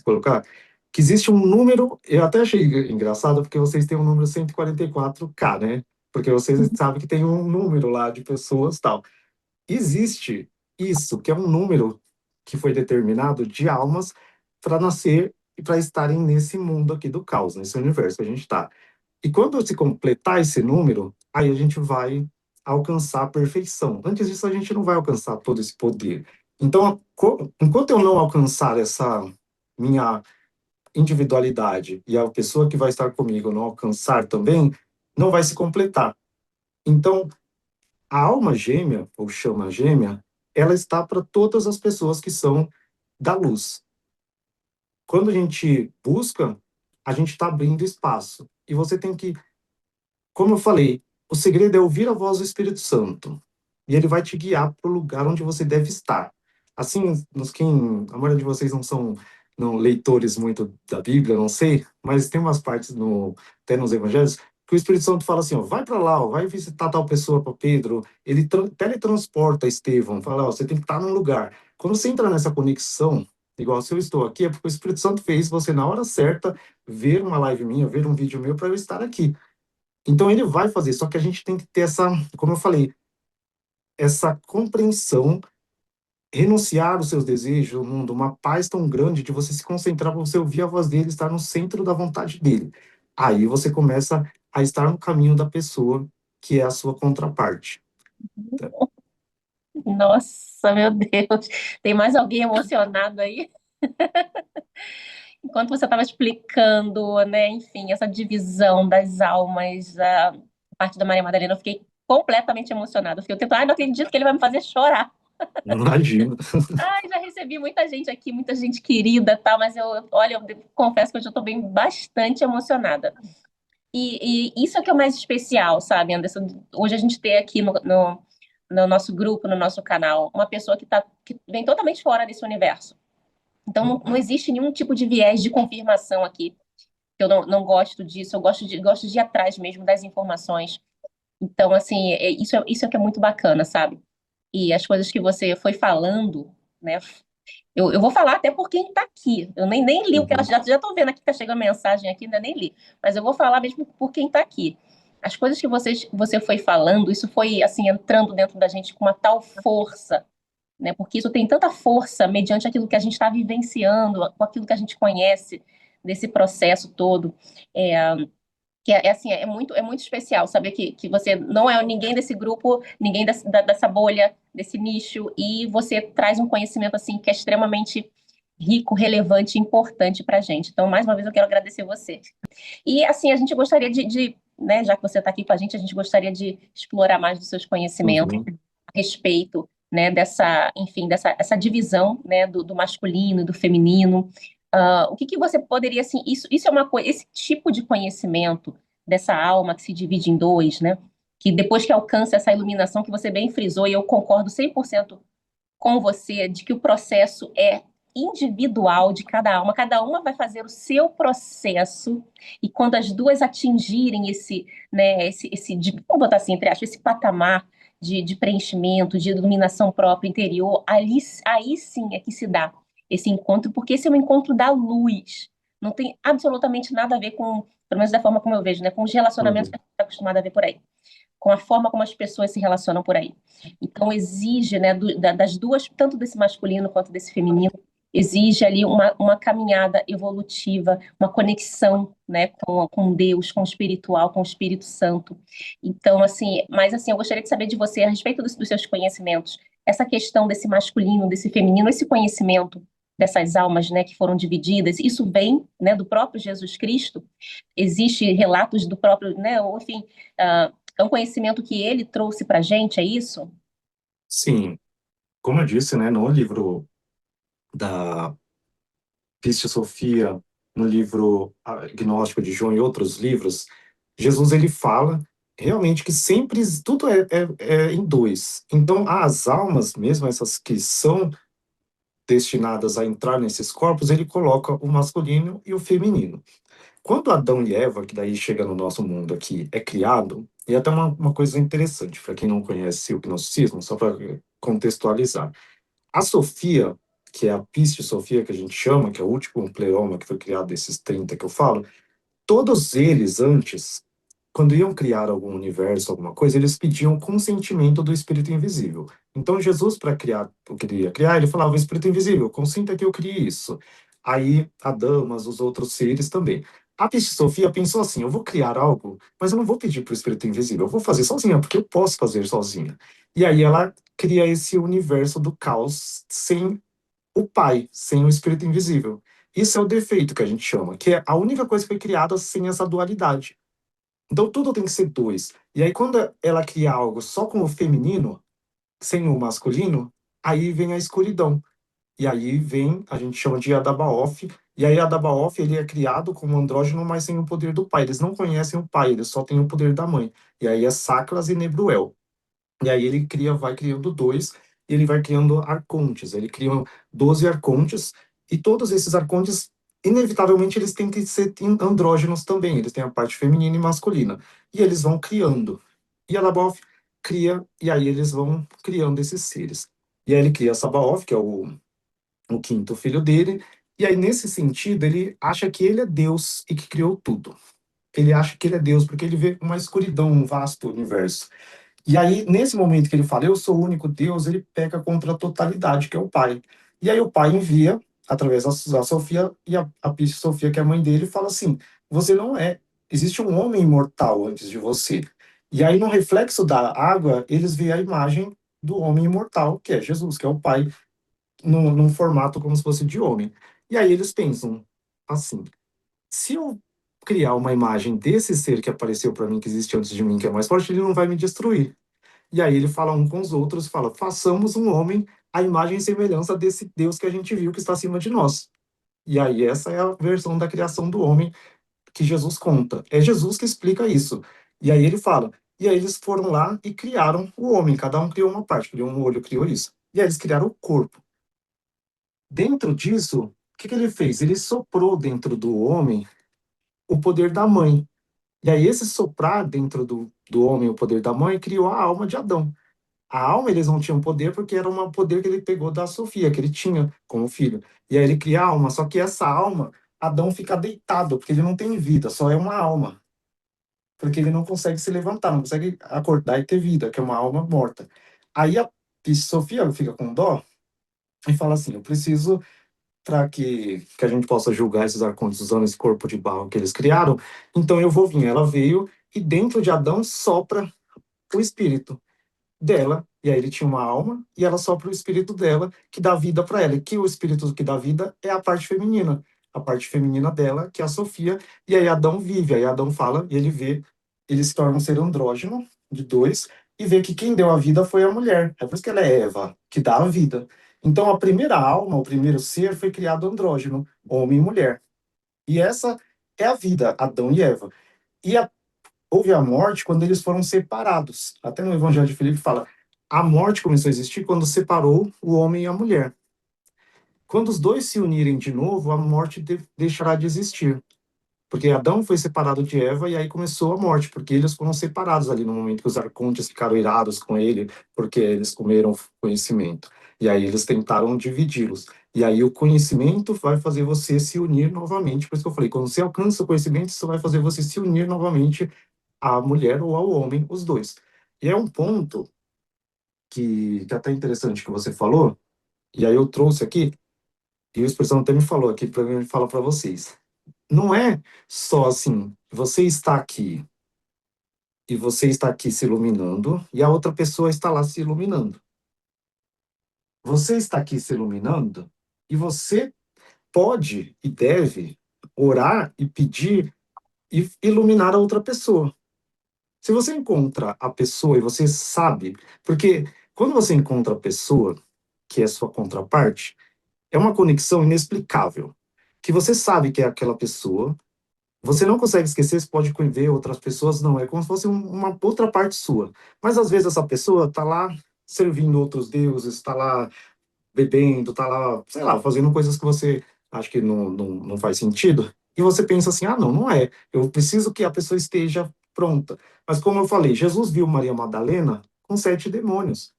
colocar, que existe um número, eu até achei engraçado, porque vocês têm um número 144K, né? Porque vocês sabem que tem um número lá de pessoas tal. Existe isso, que é um número que foi determinado de almas para nascer e para estarem nesse mundo aqui do caos, nesse universo que a gente está. E quando se completar esse número, aí a gente vai alcançar a perfeição. Antes disso, a gente não vai alcançar todo esse poder. Então, enquanto eu não alcançar essa minha individualidade e a pessoa que vai estar comigo não alcançar também, não vai se completar. Então, a alma gêmea, ou chama gêmea, ela está para todas as pessoas que são da luz. Quando a gente busca, a gente está abrindo espaço. E você tem que, como eu falei, o segredo é ouvir a voz do Espírito Santo. E ele vai te guiar para o lugar onde você deve estar. Assim, a maioria de vocês não são não, leitores muito da Bíblia, não sei, mas tem umas partes até nos evangelhos que o Espírito Santo fala assim, ó, vai para lá, ó, vai visitar tal pessoa para Pedro, ele teletransporta Estevão, fala, ó, você tem que estar num lugar. Quando você entra nessa conexão, igual se eu estou aqui, é porque o Espírito Santo fez você na hora certa ver uma live minha, ver um vídeo meu para eu estar aqui. Então ele vai fazer, só que a gente tem que ter essa, como eu falei, essa compreensão, renunciar os seus desejos, o mundo, uma paz tão grande de você se concentrar para você ouvir a voz dele, estar no centro da vontade dele. Aí você começa a estar no caminho da pessoa que é a sua contraparte. Nossa, meu Deus. Tem mais alguém emocionado aí? Enquanto você estava explicando, né, enfim, essa divisão das almas, a parte da Maria Madalena, eu fiquei completamente emocionada. Eu fiquei tentando, ai, não acredito que ele vai me fazer chorar. Imagina. Ai, já recebi muita gente aqui, muita gente querida, tal, mas olha, eu confesso que hoje eu estou bem bastante emocionada. E isso é que é o mais especial, sabe, Anderson? Hoje a gente tem aqui no nosso grupo, no nosso canal, uma pessoa que vem totalmente fora desse universo. Então, não existe nenhum tipo de viés de confirmação aqui. Eu não gosto disso, eu gosto de ir atrás mesmo das informações. Então, assim, isso é que é muito bacana, sabe? E as coisas que você foi falando, né? Eu vou falar até por quem está aqui. Eu nem li o que ela Uhum. já estou vendo aqui que tá chegando mensagem aqui, ainda nem li. Mas eu vou falar mesmo por quem está aqui. As coisas que você foi falando, isso foi assim entrando dentro da gente com uma tal força, né? Porque isso tem tanta força mediante aquilo que a gente está vivenciando, com aquilo que a gente conhece desse processo todo. É, que assim, é muito especial saber que você não é ninguém desse grupo, ninguém dessa bolha, desse nicho, e você traz um conhecimento assim que é extremamente rico, relevante e importante para a gente. Então, mais uma vez, eu quero agradecer você. E assim, a gente gostaria né, já que você está aqui com a gente gostaria de explorar mais dos seus conhecimentos Uhum. a respeito, né, dessa, enfim, dessa essa divisão, né, do masculino e do feminino. O que que você poderia, assim, isso é uma coisa, esse tipo de conhecimento dessa alma que se divide em dois, né, que depois que alcança essa iluminação que você bem frisou, e eu concordo 100% com você de que o processo é individual de cada uma vai fazer o seu processo, e quando as duas atingirem vamos botar assim, entre aspas, esse patamar de preenchimento, de iluminação própria interior, aí sim é que se dá esse encontro, porque esse é um encontro da luz. Não tem absolutamente nada a ver com, pelo menos da forma como eu vejo, né, com os relacionamentos que Uhum. a gente está acostumado a ver por aí, com a forma como as pessoas se relacionam por aí. Então, exige, né, das duas, tanto desse masculino quanto desse feminino, exige ali uma caminhada evolutiva, uma conexão, né, com Deus, com o espiritual, com o Espírito Santo. Então, assim, mas assim, eu gostaria de saber de você, a respeito dos seus conhecimentos, essa questão desse masculino, desse feminino, esse conhecimento dessas almas, né, que foram divididas, isso vem, né, do próprio Jesus Cristo? Existe relatos do próprio, né, ou, enfim, é um conhecimento que ele trouxe para a gente, é isso? Sim, como eu disse, né, no livro da Piste Sofia, no livro Gnóstico de João e outros livros, Jesus ele fala realmente que sempre tudo é em dois. Então, as almas, mesmo essas que são destinadas a entrar nesses corpos, ele coloca o masculino e o feminino. Quando Adão e Eva, que daí chega no nosso mundo aqui, é criado, e até uma coisa interessante, para quem não conhece o gnosticismo, só para contextualizar. A Sofia, que é a Piste Sofia que a gente chama, que é o último pleoma que foi criado desses 30 que eu falo, todos eles antes, quando iam criar algum universo, alguma coisa, eles pediam consentimento do Espírito Invisível. Então Jesus, para criar o que ele ia criar, ele falava, Espírito Invisível, consinta que eu crie isso. Aí Adão, mas os outros seres também. A Peixe Sofia pensou assim: eu vou criar algo, mas eu não vou pedir para o Espírito Invisível, eu vou fazer sozinha, porque eu posso fazer sozinha. E aí ela cria esse universo do caos sem o Pai, sem o Espírito Invisível. Isso é o defeito que a gente chama, que é a única coisa que foi criada sem essa dualidade. Então tudo tem que ser dois. E aí quando ela cria algo só com o feminino, sem o masculino, aí vem a escuridão. E aí vem, a gente chama de Adabaoth, e aí Adabaoth, ele é criado como andrógeno, mas sem o poder do pai. Eles não conhecem o pai, eles só têm o poder da mãe. E aí é Saclas e Nebruel. E aí ele cria, vai criando dois, e ele vai criando arcontes. Ele cria 12 arcontes, e todos esses arcontes, inevitavelmente, eles têm que ser andrógenos também. Eles têm a parte feminina e masculina. E eles vão criando. E Adabaoth cria, e aí eles vão criando esses seres. E aí ele cria Sabaoth, que é o quinto filho dele, e aí, nesse sentido, ele acha que ele é Deus e que criou tudo. Ele acha que ele é Deus porque ele vê uma escuridão, um vasto universo. E aí, nesse momento que ele fala, eu sou o único Deus, ele peca contra a totalidade, que é o Pai. E aí o Pai envia, através da Sofia, e a Sofia, que é a mãe dele, fala assim, você não é, existe um homem imortal antes de você. E aí, no reflexo da água, eles veem a imagem do homem imortal, que é Jesus, que é o Pai, num formato como se fosse de homem. E aí eles pensam assim: se eu criar uma imagem desse ser que apareceu para mim, que existe antes de mim, que é mais forte, ele não vai me destruir. E aí ele fala um com os outros, fala: façamos um homem à imagem e semelhança desse Deus que a gente viu que está acima de nós. E aí essa é a versão da criação do homem que Jesus conta. É Jesus que explica isso. E aí ele fala: e aí eles foram lá e criaram o homem, cada um criou uma parte, criou um olho, criou isso. E aí eles criaram o corpo. Dentro disso, o que ele fez? Ele soprou dentro do homem o poder da mãe. E aí, esse soprar dentro do homem o poder da mãe criou a alma de Adão. A alma eles não tinham poder porque era um poder que ele pegou da Sofia, que ele tinha como filho. E aí ele cria a alma, só que essa alma, Adão fica deitado, porque ele não tem vida, só é uma alma. Porque ele não consegue se levantar, não consegue acordar e ter vida, que é uma alma morta. Aí a Sofia fica com dó e fala assim: eu preciso para que a gente possa julgar esses arcontes usando esse corpo de barro que eles criaram, então eu vou vir. Ela veio e dentro de Adão sopra o espírito dela, e aí ele tinha uma alma, e ela sopra o espírito dela, que dá vida para ela, e que o espírito que dá vida é a parte feminina dela, que é a Sofia, e aí Adão vive, aí Adão fala, e ele vê, ele se torna um ser andrógeno, de dois, e vê que quem deu a vida foi a mulher, é por isso que ela é Eva, que dá a vida. Então a primeira alma, o primeiro ser, foi criado andrógeno, homem e mulher. E essa é a vida, Adão e Eva. E houve a morte quando eles foram separados. Até no Evangelho de Filipe fala: a morte começou a existir quando separou o homem e a mulher. Quando os dois se unirem de novo, a morte deixará de existir. Porque Adão foi separado de Eva e aí começou a morte, porque eles foram separados ali no momento que os arcontes ficaram irados com ele, porque eles comeram conhecimento. E aí eles tentaram dividi-los. E aí o conhecimento vai fazer você se unir novamente. Por isso que eu falei, quando você alcança o conhecimento, isso vai fazer você se unir novamente à mulher ou ao homem, os dois. E é um ponto que é até interessante que você falou, e aí eu trouxe aqui, e o expressão até me falou aqui para mim falar para vocês. Não é só assim, você está aqui e você está aqui se iluminando e a outra pessoa está lá se iluminando. Você está aqui se iluminando e você pode e deve orar e pedir e iluminar a outra pessoa. Se você encontra a pessoa e você sabe, porque quando você encontra a pessoa, que é sua contraparte, é uma conexão inexplicável, que você sabe que é aquela pessoa, você não consegue esquecer, você pode ver outras pessoas, não, é como se fosse uma outra parte sua. Mas às vezes essa pessoa está lá servindo outros deuses, está lá bebendo, está lá, sei lá, fazendo coisas que você acha que não faz sentido. E você pensa assim, ah, não é. Eu preciso que a pessoa esteja pronta. Mas como eu falei, Jesus viu Maria Madalena com 7 demônios.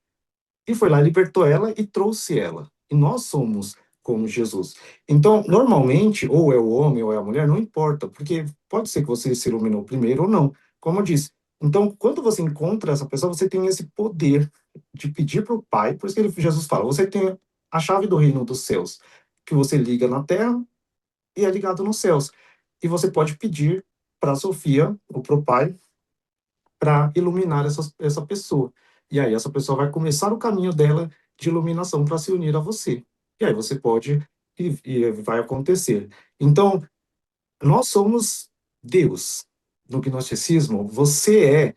E foi lá, libertou ela e trouxe ela. E nós somos como Jesus. Então, normalmente, ou é o homem ou é a mulher, não importa, porque pode ser que você se iluminou primeiro ou não, como eu disse. Então, quando você encontra essa pessoa, você tem esse poder de pedir para o Pai, por isso que Jesus fala, você tem a chave do reino dos céus, que você liga na terra e é ligado nos céus. e você pode pedir para a Sofia ou para o pai para iluminar essa pessoa. E aí essa pessoa vai começar o caminho dela de iluminação para se unir a você. E aí você pode e vai acontecer. Então, nós somos Deus. No gnosticismo, você é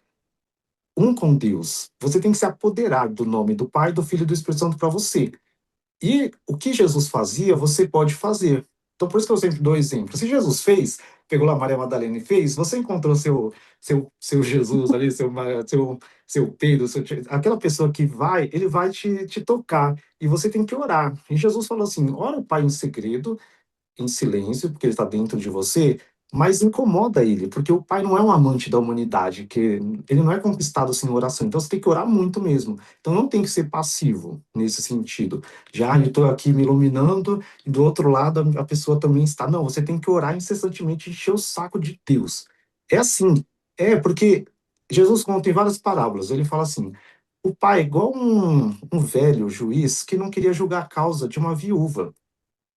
um com Deus. Você tem que se apoderar do nome do Pai, do Filho e do Espírito Santo para você. E o que Jesus fazia, você pode fazer. Então, por isso que eu sempre dou exemplo. Se Jesus fez, pegou lá Maria Madalena e fez, você encontrou seu Jesus ali, seu Pedro, aquela pessoa que vai, ele vai te tocar. E você tem que orar. E Jesus falou assim: ora o Pai em segredo, em silêncio, porque ele está dentro de você, mas incomoda ele, porque o pai não é um amante da humanidade, que ele não é conquistado sem oração. Então você tem que orar muito mesmo. Então não tem que ser passivo nesse sentido. Já eu estou aqui me iluminando e do outro lado a pessoa também está. Não, você tem que orar incessantemente, encher o saco de Deus. É assim. É porque Jesus conta em várias parábolas. Ele fala assim: o pai é igual um velho juiz que não queria julgar a causa de uma viúva.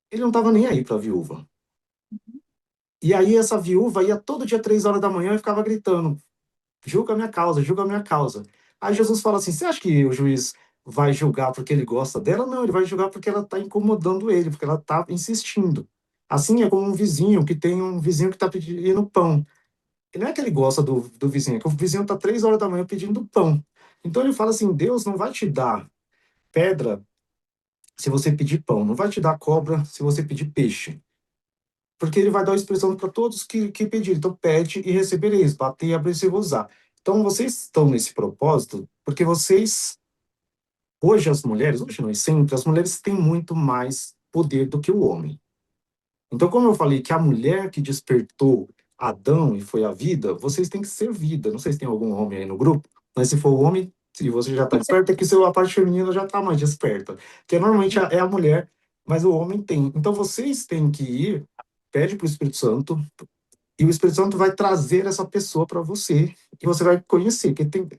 Ele não estava nem aí para a viúva. E aí essa viúva ia todo dia 3 horas da manhã e ficava gritando: julga a minha causa, julga a minha causa. Aí Jesus fala assim: você acha que o juiz vai julgar porque ele gosta dela? Não, ele vai julgar porque ela está incomodando ele, porque ela está insistindo. Assim é como um vizinho que tem um vizinho que está pedindo pão. E não é que ele gosta do vizinho, é que o vizinho está 3 horas da manhã pedindo pão. Então ele fala assim: Deus não vai te dar pedra se você pedir pão, não vai te dar cobra se você pedir peixe. Porque ele vai dar a expressão para todos que pedirem. Então, pede e recebereis, bater e abrir-se-vos-á. Então, vocês estão nesse propósito porque vocês, hoje as mulheres, hoje não, e sempre, as mulheres têm muito mais poder do que o homem. Então, como eu falei que a mulher que despertou Adão e foi a vida, vocês têm que ser vida. Não sei se tem algum homem aí no grupo, mas se for o homem, se você já está desperto, é que a parte feminina já está mais desperta. Que normalmente é a mulher, mas o homem tem. Então, vocês têm que ir, pede para o Espírito Santo, e o Espírito Santo vai trazer essa pessoa para você, e você vai conhecer. Que tem,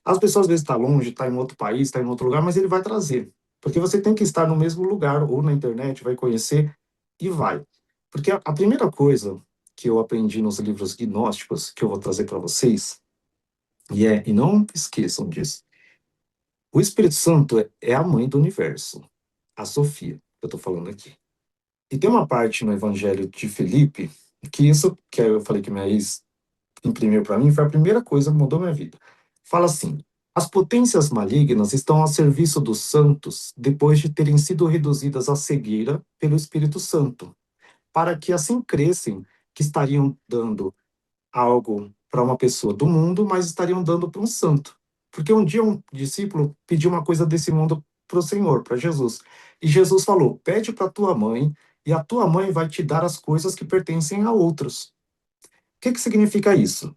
as pessoas às vezes estão longe, estão em outro país, estão em outro lugar, mas ele vai trazer. Porque você tem que estar no mesmo lugar, ou na internet, vai conhecer, e vai. Porque a primeira coisa que eu aprendi nos livros gnósticos, que eu vou trazer para vocês, e não esqueçam disso, o Espírito Santo é a mãe do universo, a Sofia, que eu estou falando aqui. E tem uma parte no Evangelho de Filipe, que isso, que eu falei que minha ex imprimiu para mim, foi a primeira coisa que mudou minha vida. Fala assim: as potências malignas estão a serviço dos santos depois de terem sido reduzidas à cegueira pelo Espírito Santo, para que assim crescem que estariam dando algo para uma pessoa do mundo, mas estariam dando para um santo. Porque um dia um discípulo pediu uma coisa desse mundo para o Senhor, para Jesus. E Jesus falou: pede para tua mãe, e a tua mãe vai te dar as coisas que pertencem a outros. O que que significa isso?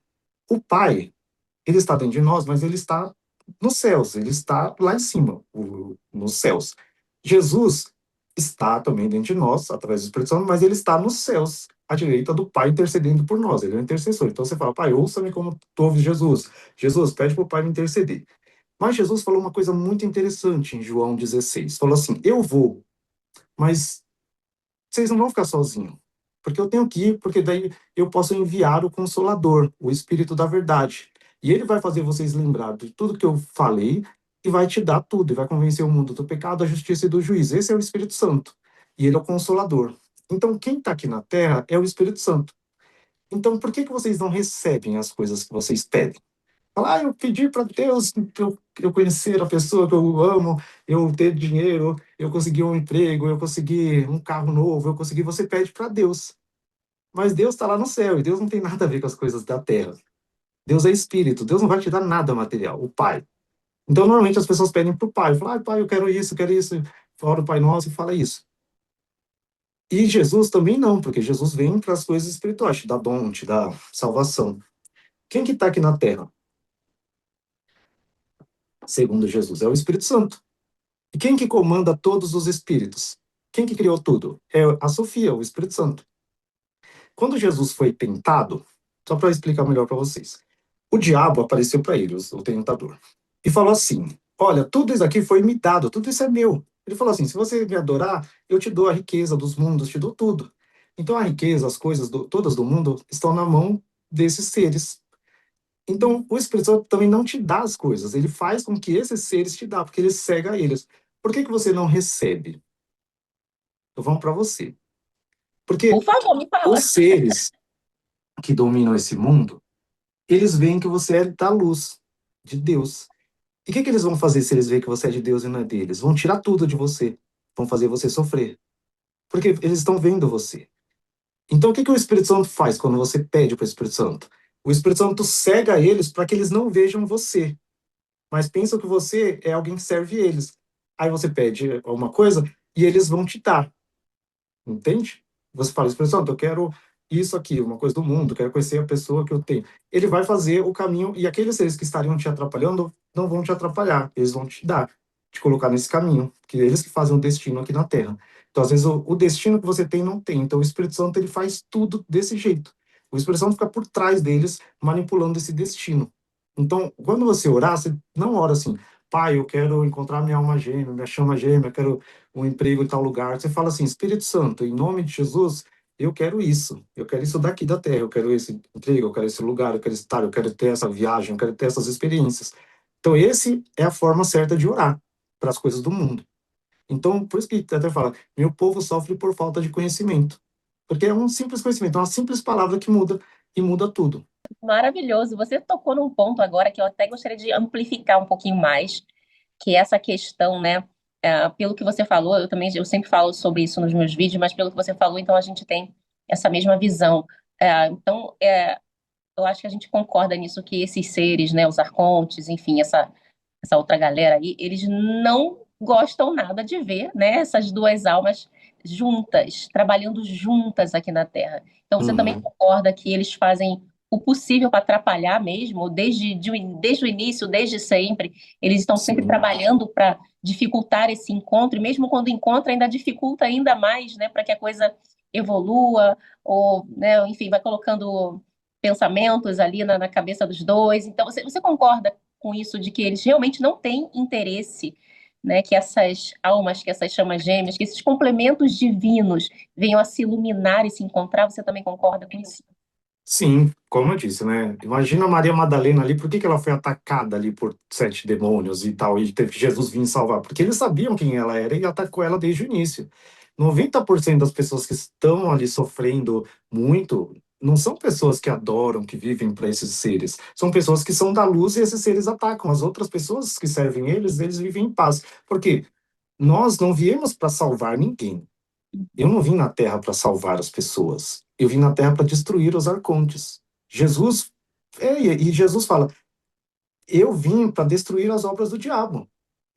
O Pai, ele está dentro de nós, mas ele está nos céus, ele está lá em cima, nos céus. Jesus está também dentro de nós, através do Espírito Santo, mas ele está nos céus, à direita do Pai, intercedendo por nós. Ele é o intercessor. Então você fala: Pai, ouça-me como tu ouves Jesus. Jesus, pede para o Pai me interceder. Mas Jesus falou uma coisa muito interessante em João 16. Falou assim: eu vou, mas vocês não vão ficar sozinhos. Porque eu tenho que ir, porque daí eu posso enviar o Consolador, o Espírito da Verdade. E ele vai fazer vocês lembrar de tudo que eu falei e vai te dar tudo, e vai convencer o mundo do pecado, da justiça e do juízo. Esse é o Espírito Santo. E ele é o Consolador. Então, quem está aqui na Terra é o Espírito Santo. Então, por que que vocês não recebem as coisas que vocês pedem? Falar: eu pedi para Deus eu conhecer a pessoa que eu amo, eu ter dinheiro, eu conseguir um emprego, eu conseguir um carro novo, eu conseguir. Você pede para Deus. Mas Deus está lá no céu e Deus não tem nada a ver com as coisas da terra. Deus é espírito, Deus não vai te dar nada material, o Pai. Então, normalmente as pessoas pedem para o Pai, falam: Pai, eu quero isso. Ora o Pai Nosso e fala isso. E Jesus também não, porque Jesus vem para as coisas espirituais, te dá dom, te dá salvação. Quem que está aqui na terra? Segundo Jesus, é o Espírito Santo. E quem que comanda todos os espíritos? Quem que criou tudo? É a Sofia, o Espírito Santo. Quando Jesus foi tentado, só para explicar melhor para vocês, o diabo apareceu para ele, o tentador, e falou assim: olha, tudo isso aqui foi me dado, tudo isso é meu. Ele falou assim: se você me adorar, eu te dou a riqueza dos mundos, te dou tudo. Então a riqueza, as coisas todas do mundo estão na mão desses seres. Então o Espírito Santo também não te dá as coisas, ele faz com que esses seres te dão, porque ele cega eles. Por que que você não recebe? Então vamos para você. Por Porque favor, me os fala. seres que dominam esse mundo, eles veem que você é da luz, de Deus. E o que que eles vão fazer se eles veem que você é de Deus e não é deles? Vão tirar tudo de você. Vão fazer você sofrer. Porque eles estão vendo você. Então, o que que o Espírito Santo faz quando você pede para o Espírito Santo? O Espírito Santo cega eles para que eles não vejam você, mas pensam que você é alguém que serve eles. Aí você pede alguma coisa e eles vão te dar. Entende? Você fala, Espírito Santo, eu quero isso aqui, uma coisa do mundo, quero conhecer a pessoa que eu tenho. Ele vai fazer o caminho, e aqueles seres que estariam te atrapalhando não vão te atrapalhar, eles vão te dar, te colocar nesse caminho, que eles que fazem o destino aqui na Terra. Então, às vezes, o destino que você tem não tem. Então, o Espírito Santo, ele faz tudo desse jeito. O Espírito Santo fica por trás deles, manipulando esse destino. Então, quando você orar, você não ora assim, pai, eu quero encontrar minha alma gêmea, minha chama gêmea, eu quero um emprego em tal lugar. Você fala assim, Espírito Santo, em nome de Jesus, eu quero isso daqui da terra, eu quero esse emprego, eu quero esse lugar, eu quero estar, eu quero ter essa viagem, eu quero ter essas experiências. Então, esse é a forma certa de orar para as coisas do mundo. Então, por isso que até fala, meu povo sofre por falta de conhecimento. Porque é um simples conhecimento, é uma simples palavra que muda e muda tudo. Maravilhoso. Você tocou num ponto agora que eu até gostaria de amplificar um pouquinho mais, que é essa questão, né? Pelo que você falou, eu sempre falo sobre isso nos meus vídeos, mas pelo que você falou, então a gente tem essa mesma visão. Então, eu acho que a gente concorda nisso que esses seres, né, os arcontes, enfim, essa outra galera aí, eles não gostam nada de ver, né, essas duas almas juntas, trabalhando juntas aqui na Terra. Então, você também Uhum. concorda que eles fazem o possível para atrapalhar mesmo, desde o início, desde sempre, eles estão sempre Sim, trabalhando para dificultar esse encontro, e mesmo quando encontra, ainda dificulta ainda mais, né, para que a coisa evolua, ou, né, enfim, vai colocando pensamentos ali na cabeça dos dois. Então, você concorda com isso de que eles realmente não têm interesse, né, que essas almas, que essas chamas gêmeas, que esses complementos divinos venham a se iluminar e se encontrar? Você também concorda com isso? sim, como eu disse, né? Imagina a Maria Madalena ali, por que que ela foi atacada ali por 7 demônios e tal, e teve que Jesus vir salvar? Porque eles sabiam quem ela era e atacou ela desde o início. 90% das pessoas que estão ali sofrendo muito não são pessoas que adoram, que vivem para esses seres. São pessoas que são da luz e esses seres atacam. As outras pessoas que servem eles, eles vivem em paz. Porque nós não viemos para salvar ninguém. Eu não vim na Terra para salvar as pessoas. Eu vim na Terra para destruir os arcontes. Jesus, e Jesus fala: eu vim para destruir as obras do diabo.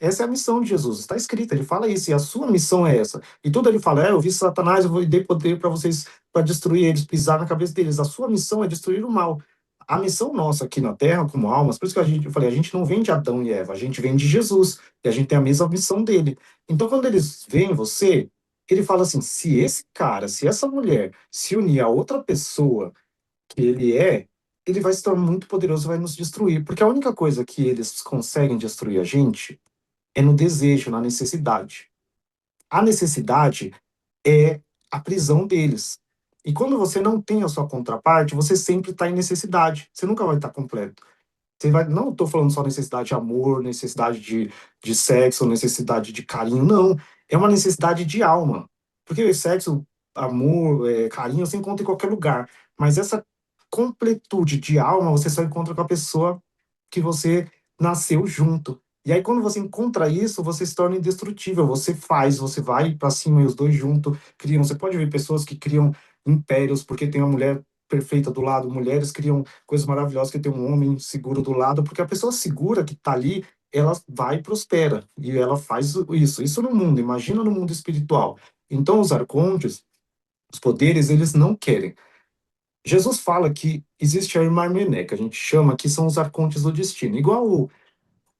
Essa é a missão de Jesus, está escrita, ele fala isso, e a sua missão é essa. E tudo ele fala, eu vi Satanás, eu vou dar poder para vocês, para destruir eles, pisar na cabeça deles. A sua missão é destruir o mal. A missão nossa aqui na Terra, como almas, por isso que eu falei, a gente não vem de Adão e Eva, a gente vem de Jesus, e a gente tem a mesma missão dele. Então, quando eles veem você, ele fala assim, se esse cara, se essa mulher se unir a outra pessoa que ele é, ele vai se tornar muito poderoso, vai nos destruir. Porque a única coisa que eles conseguem destruir a gente é no desejo, na necessidade. A necessidade é a prisão deles. E quando você não tem a sua contraparte, você sempre está em necessidade. Você nunca vai estar completo. Você vai, não estou falando só necessidade de amor, necessidade de sexo, necessidade de carinho, não. É uma necessidade de alma. Porque sexo, amor, carinho, você encontra em qualquer lugar. Mas essa completude de alma você só encontra com a pessoa que você nasceu junto. E aí, quando você encontra isso, você se torna indestrutível. Você faz, você vai para cima e os dois juntos criam. Você pode ver pessoas que criam impérios porque tem uma mulher perfeita do lado, mulheres criam coisas maravilhosas que tem um homem seguro do lado, porque a pessoa segura que está ali, ela vai e prospera, e ela faz isso. Isso no mundo, imagina no mundo espiritual. Então, os arcontes, os poderes, eles não querem. Jesus fala que existe a Irmarmené, que a gente chama que são os arcontes do destino. Igual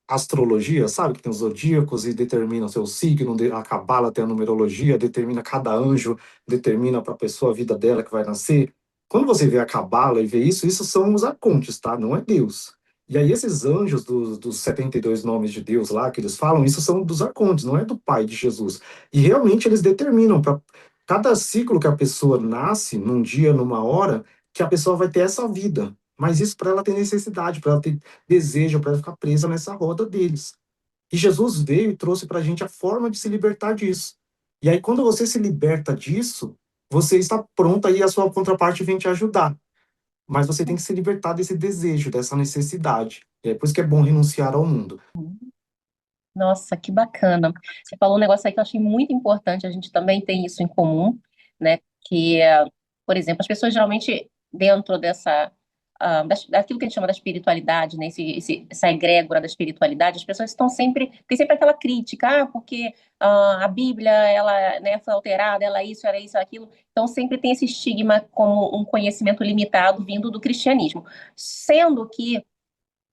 a astrologia, sabe? Que tem os zodíacos e determina o seu signo, a cabala tem a numerologia, determina cada anjo, determina para a pessoa a vida dela que vai nascer. Quando você vê a cabala e vê isso, isso são os arcontes, tá? Não é Deus. E aí esses anjos dos 72 nomes de Deus lá que eles falam, isso são dos arcontes, não é do Pai de Jesus. E realmente eles determinam para cada ciclo que a pessoa nasce, num dia, numa hora, que a pessoa vai ter essa vida. Mas isso para ela ter necessidade, para ela ter desejo, para ela ficar presa nessa roda deles. E Jesus veio e trouxe para a gente a forma de se libertar disso. E aí, quando você se liberta disso, você está pronto e a sua contraparte vem te ajudar. Mas você tem que se libertar desse desejo, dessa necessidade. E é por isso que é bom renunciar ao mundo. Nossa, que bacana. Você falou um negócio aí que eu achei muito importante, a gente também tem isso em comum, né? Que, por exemplo, as pessoas geralmente dentro daquilo que a gente chama da espiritualidade, né? Essa egrégora da espiritualidade, as pessoas tem sempre aquela crítica, porque a Bíblia, ela, né, foi alterada, ela é isso, era isso, aquilo. Então sempre tem esse estigma como um conhecimento limitado vindo do cristianismo. Sendo que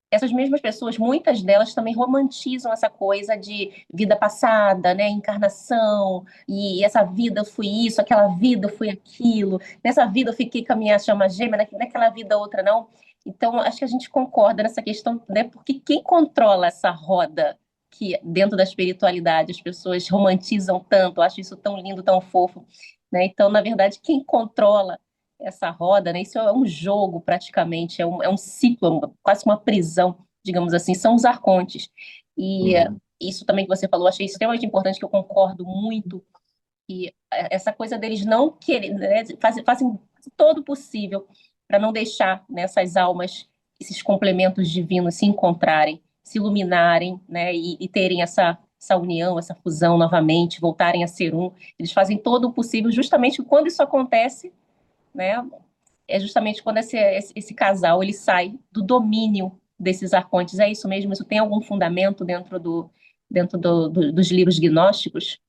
essas mesmas pessoas, muitas delas também romantizam essa coisa de vida passada, né, encarnação, e essa vida eu fui isso, aquela vida eu fui aquilo, nessa vida eu fiquei com a minha chama gêmea, naquela vida outra não. Então, acho que a gente concorda nessa questão, né, porque quem controla essa roda que dentro da espiritualidade as pessoas romantizam tanto, eu acho isso tão lindo, tão fofo, né? Então, na verdade, quem controla essa roda, né? Isso é um jogo praticamente, é um ciclo, quase uma prisão, digamos assim, são os arcontes. E Uhum. isso também que você falou, achei extremamente importante, que eu concordo muito, que essa coisa deles não querer, né, fazem todo o possível para não deixar nessas almas esses complementos divinos se encontrarem, se iluminarem, né, e terem essa união, essa fusão novamente, voltarem a ser um. Eles fazem todo o possível, justamente quando isso acontece, né, é justamente quando esse casal ele sai do domínio desses arcontes. É isso mesmo? Isso tem algum fundamento dos livros gnósticos?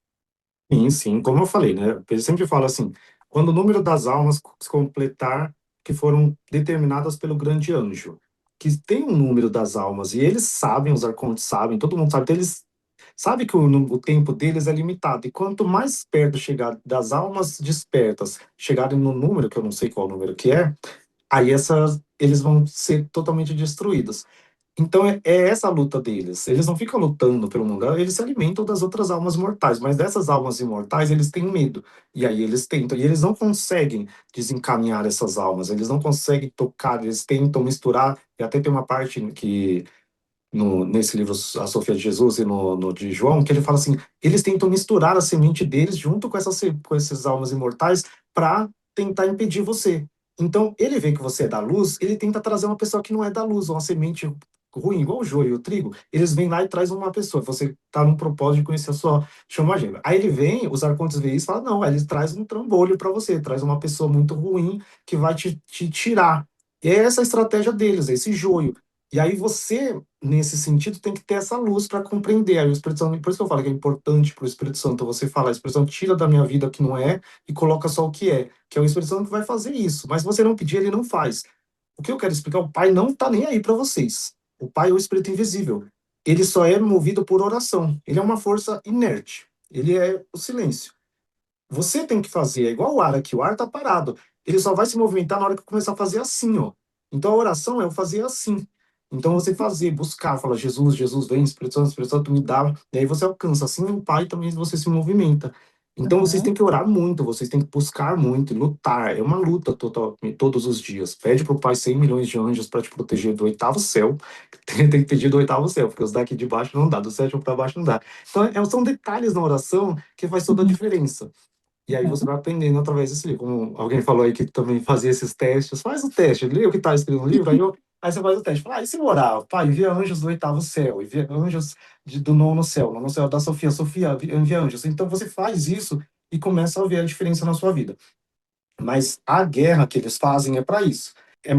Sim, sim, como eu falei, né? Ele sempre fala assim: quando o número das almas se completar, que foram determinadas pelo grande anjo, que tem um número das almas, e eles sabem, os arcontes sabem, todo mundo sabe, então eles sabem que o tempo deles é limitado, e quanto mais perto chegar das almas despertas, chegarem no número, que eu não sei qual número que é, aí eles vão ser totalmente destruídos. Então é essa a luta deles. Eles não ficam lutando pelo mundo, eles se alimentam das outras almas mortais, mas dessas almas imortais eles têm medo. E aí eles tentam, e eles não conseguem desencaminhar essas almas, eles não conseguem tocar, eles tentam misturar. E até tem uma parte que nesse livro A Sofia de Jesus e no de João, que ele fala assim: eles tentam misturar a semente deles junto com essas almas imortais para tentar impedir você. Então, ele vê que você é da luz, ele tenta trazer uma pessoa que não é da luz, uma semente ruim, igual o joio e o trigo. Eles vêm lá e traz uma pessoa. Você está num propósito de conhecer a sua chama gêmea. Aí ele vem, os arcontes veem isso e falam: não, aí ele traz um trambolho para você, traz uma pessoa muito ruim que vai te tirar. E é essa a estratégia deles, é esse joio. E aí você, nesse sentido, tem que ter essa luz para compreender. Aí o Espírito Santo, por isso que eu falo que é importante para o Espírito Santo você falar: Espírito Santo, tira da minha vida o que não é e coloca só o que é. Que é o Espírito Santo que vai fazer isso. Mas se você não pedir, ele não faz. O que eu quero explicar, o Pai não está nem aí para vocês. O Pai é o Espírito invisível. Ele só é movido por oração. Ele é uma força inerte. Ele é o silêncio. Você tem que fazer, é igual o ar aqui, o ar está parado. Ele só vai se movimentar na hora que eu começar a fazer assim, ó. Então a oração é eu fazer assim. Então você fazer, buscar, falar: Jesus, Jesus, vem, Espírito Santo me dá. E aí você alcança. Assim o Pai também você se movimenta. Então vocês Uhum, têm que orar muito, vocês têm que buscar muito, lutar. É uma luta total, todos os dias. Pede para o Pai 100 milhões de anjos para te proteger do oitavo céu. Tem que pedir do oitavo céu, porque os daqui de baixo não dá, do sétimo para baixo não dá. Então são detalhes na oração que faz toda a uhum, diferença. E aí você uhum, vai aprendendo através desse livro. Como alguém falou aí que também fazia esses testes, faz o teste, lê o que está escrito no livro, aí você faz o teste. Fala: e se eu orar? Pai, envia anjos do oitavo céu, envia anjos do nono céu da Sofia, Sofia, envia anjos. Então você faz isso e começa a ver a diferença na sua vida. Mas a guerra que eles fazem é para isso.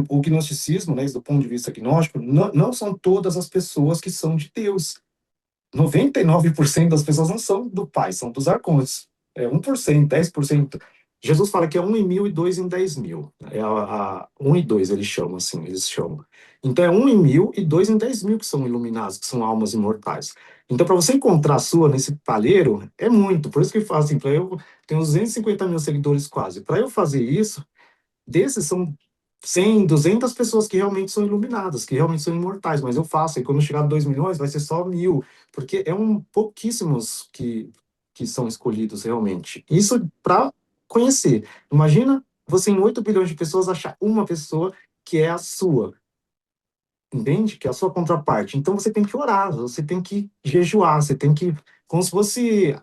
O gnosticismo, né, do ponto de vista gnóstico, não são todas as pessoas que são de Deus. 99% das pessoas não são do Pai, são dos arcontes. É 1%, 10%. Jesus fala que é 1 em 1.000 e 2 em 10.000. É 1 e 2 eles chamam assim, eles chamam. Então é 1 em 1.000 e 2 em 10.000 que são iluminados, que são almas imortais. Então para você encontrar a sua nesse palheiro, é muito. Por isso que fala assim: para eu tenho 250 mil seguidores quase. Para eu fazer isso, desses são 100, 200 pessoas que realmente são iluminadas, que realmente são imortais, mas eu faço, e quando chegar a 2 milhões vai ser só 1.000, porque é pouquíssimos que são escolhidos realmente. Isso para conhecer. Imagina você em 8 bilhões de pessoas achar uma pessoa que é a sua, entende? Que é a sua contraparte. Então você tem que orar, você tem que jejuar, você tem que, como se fosse,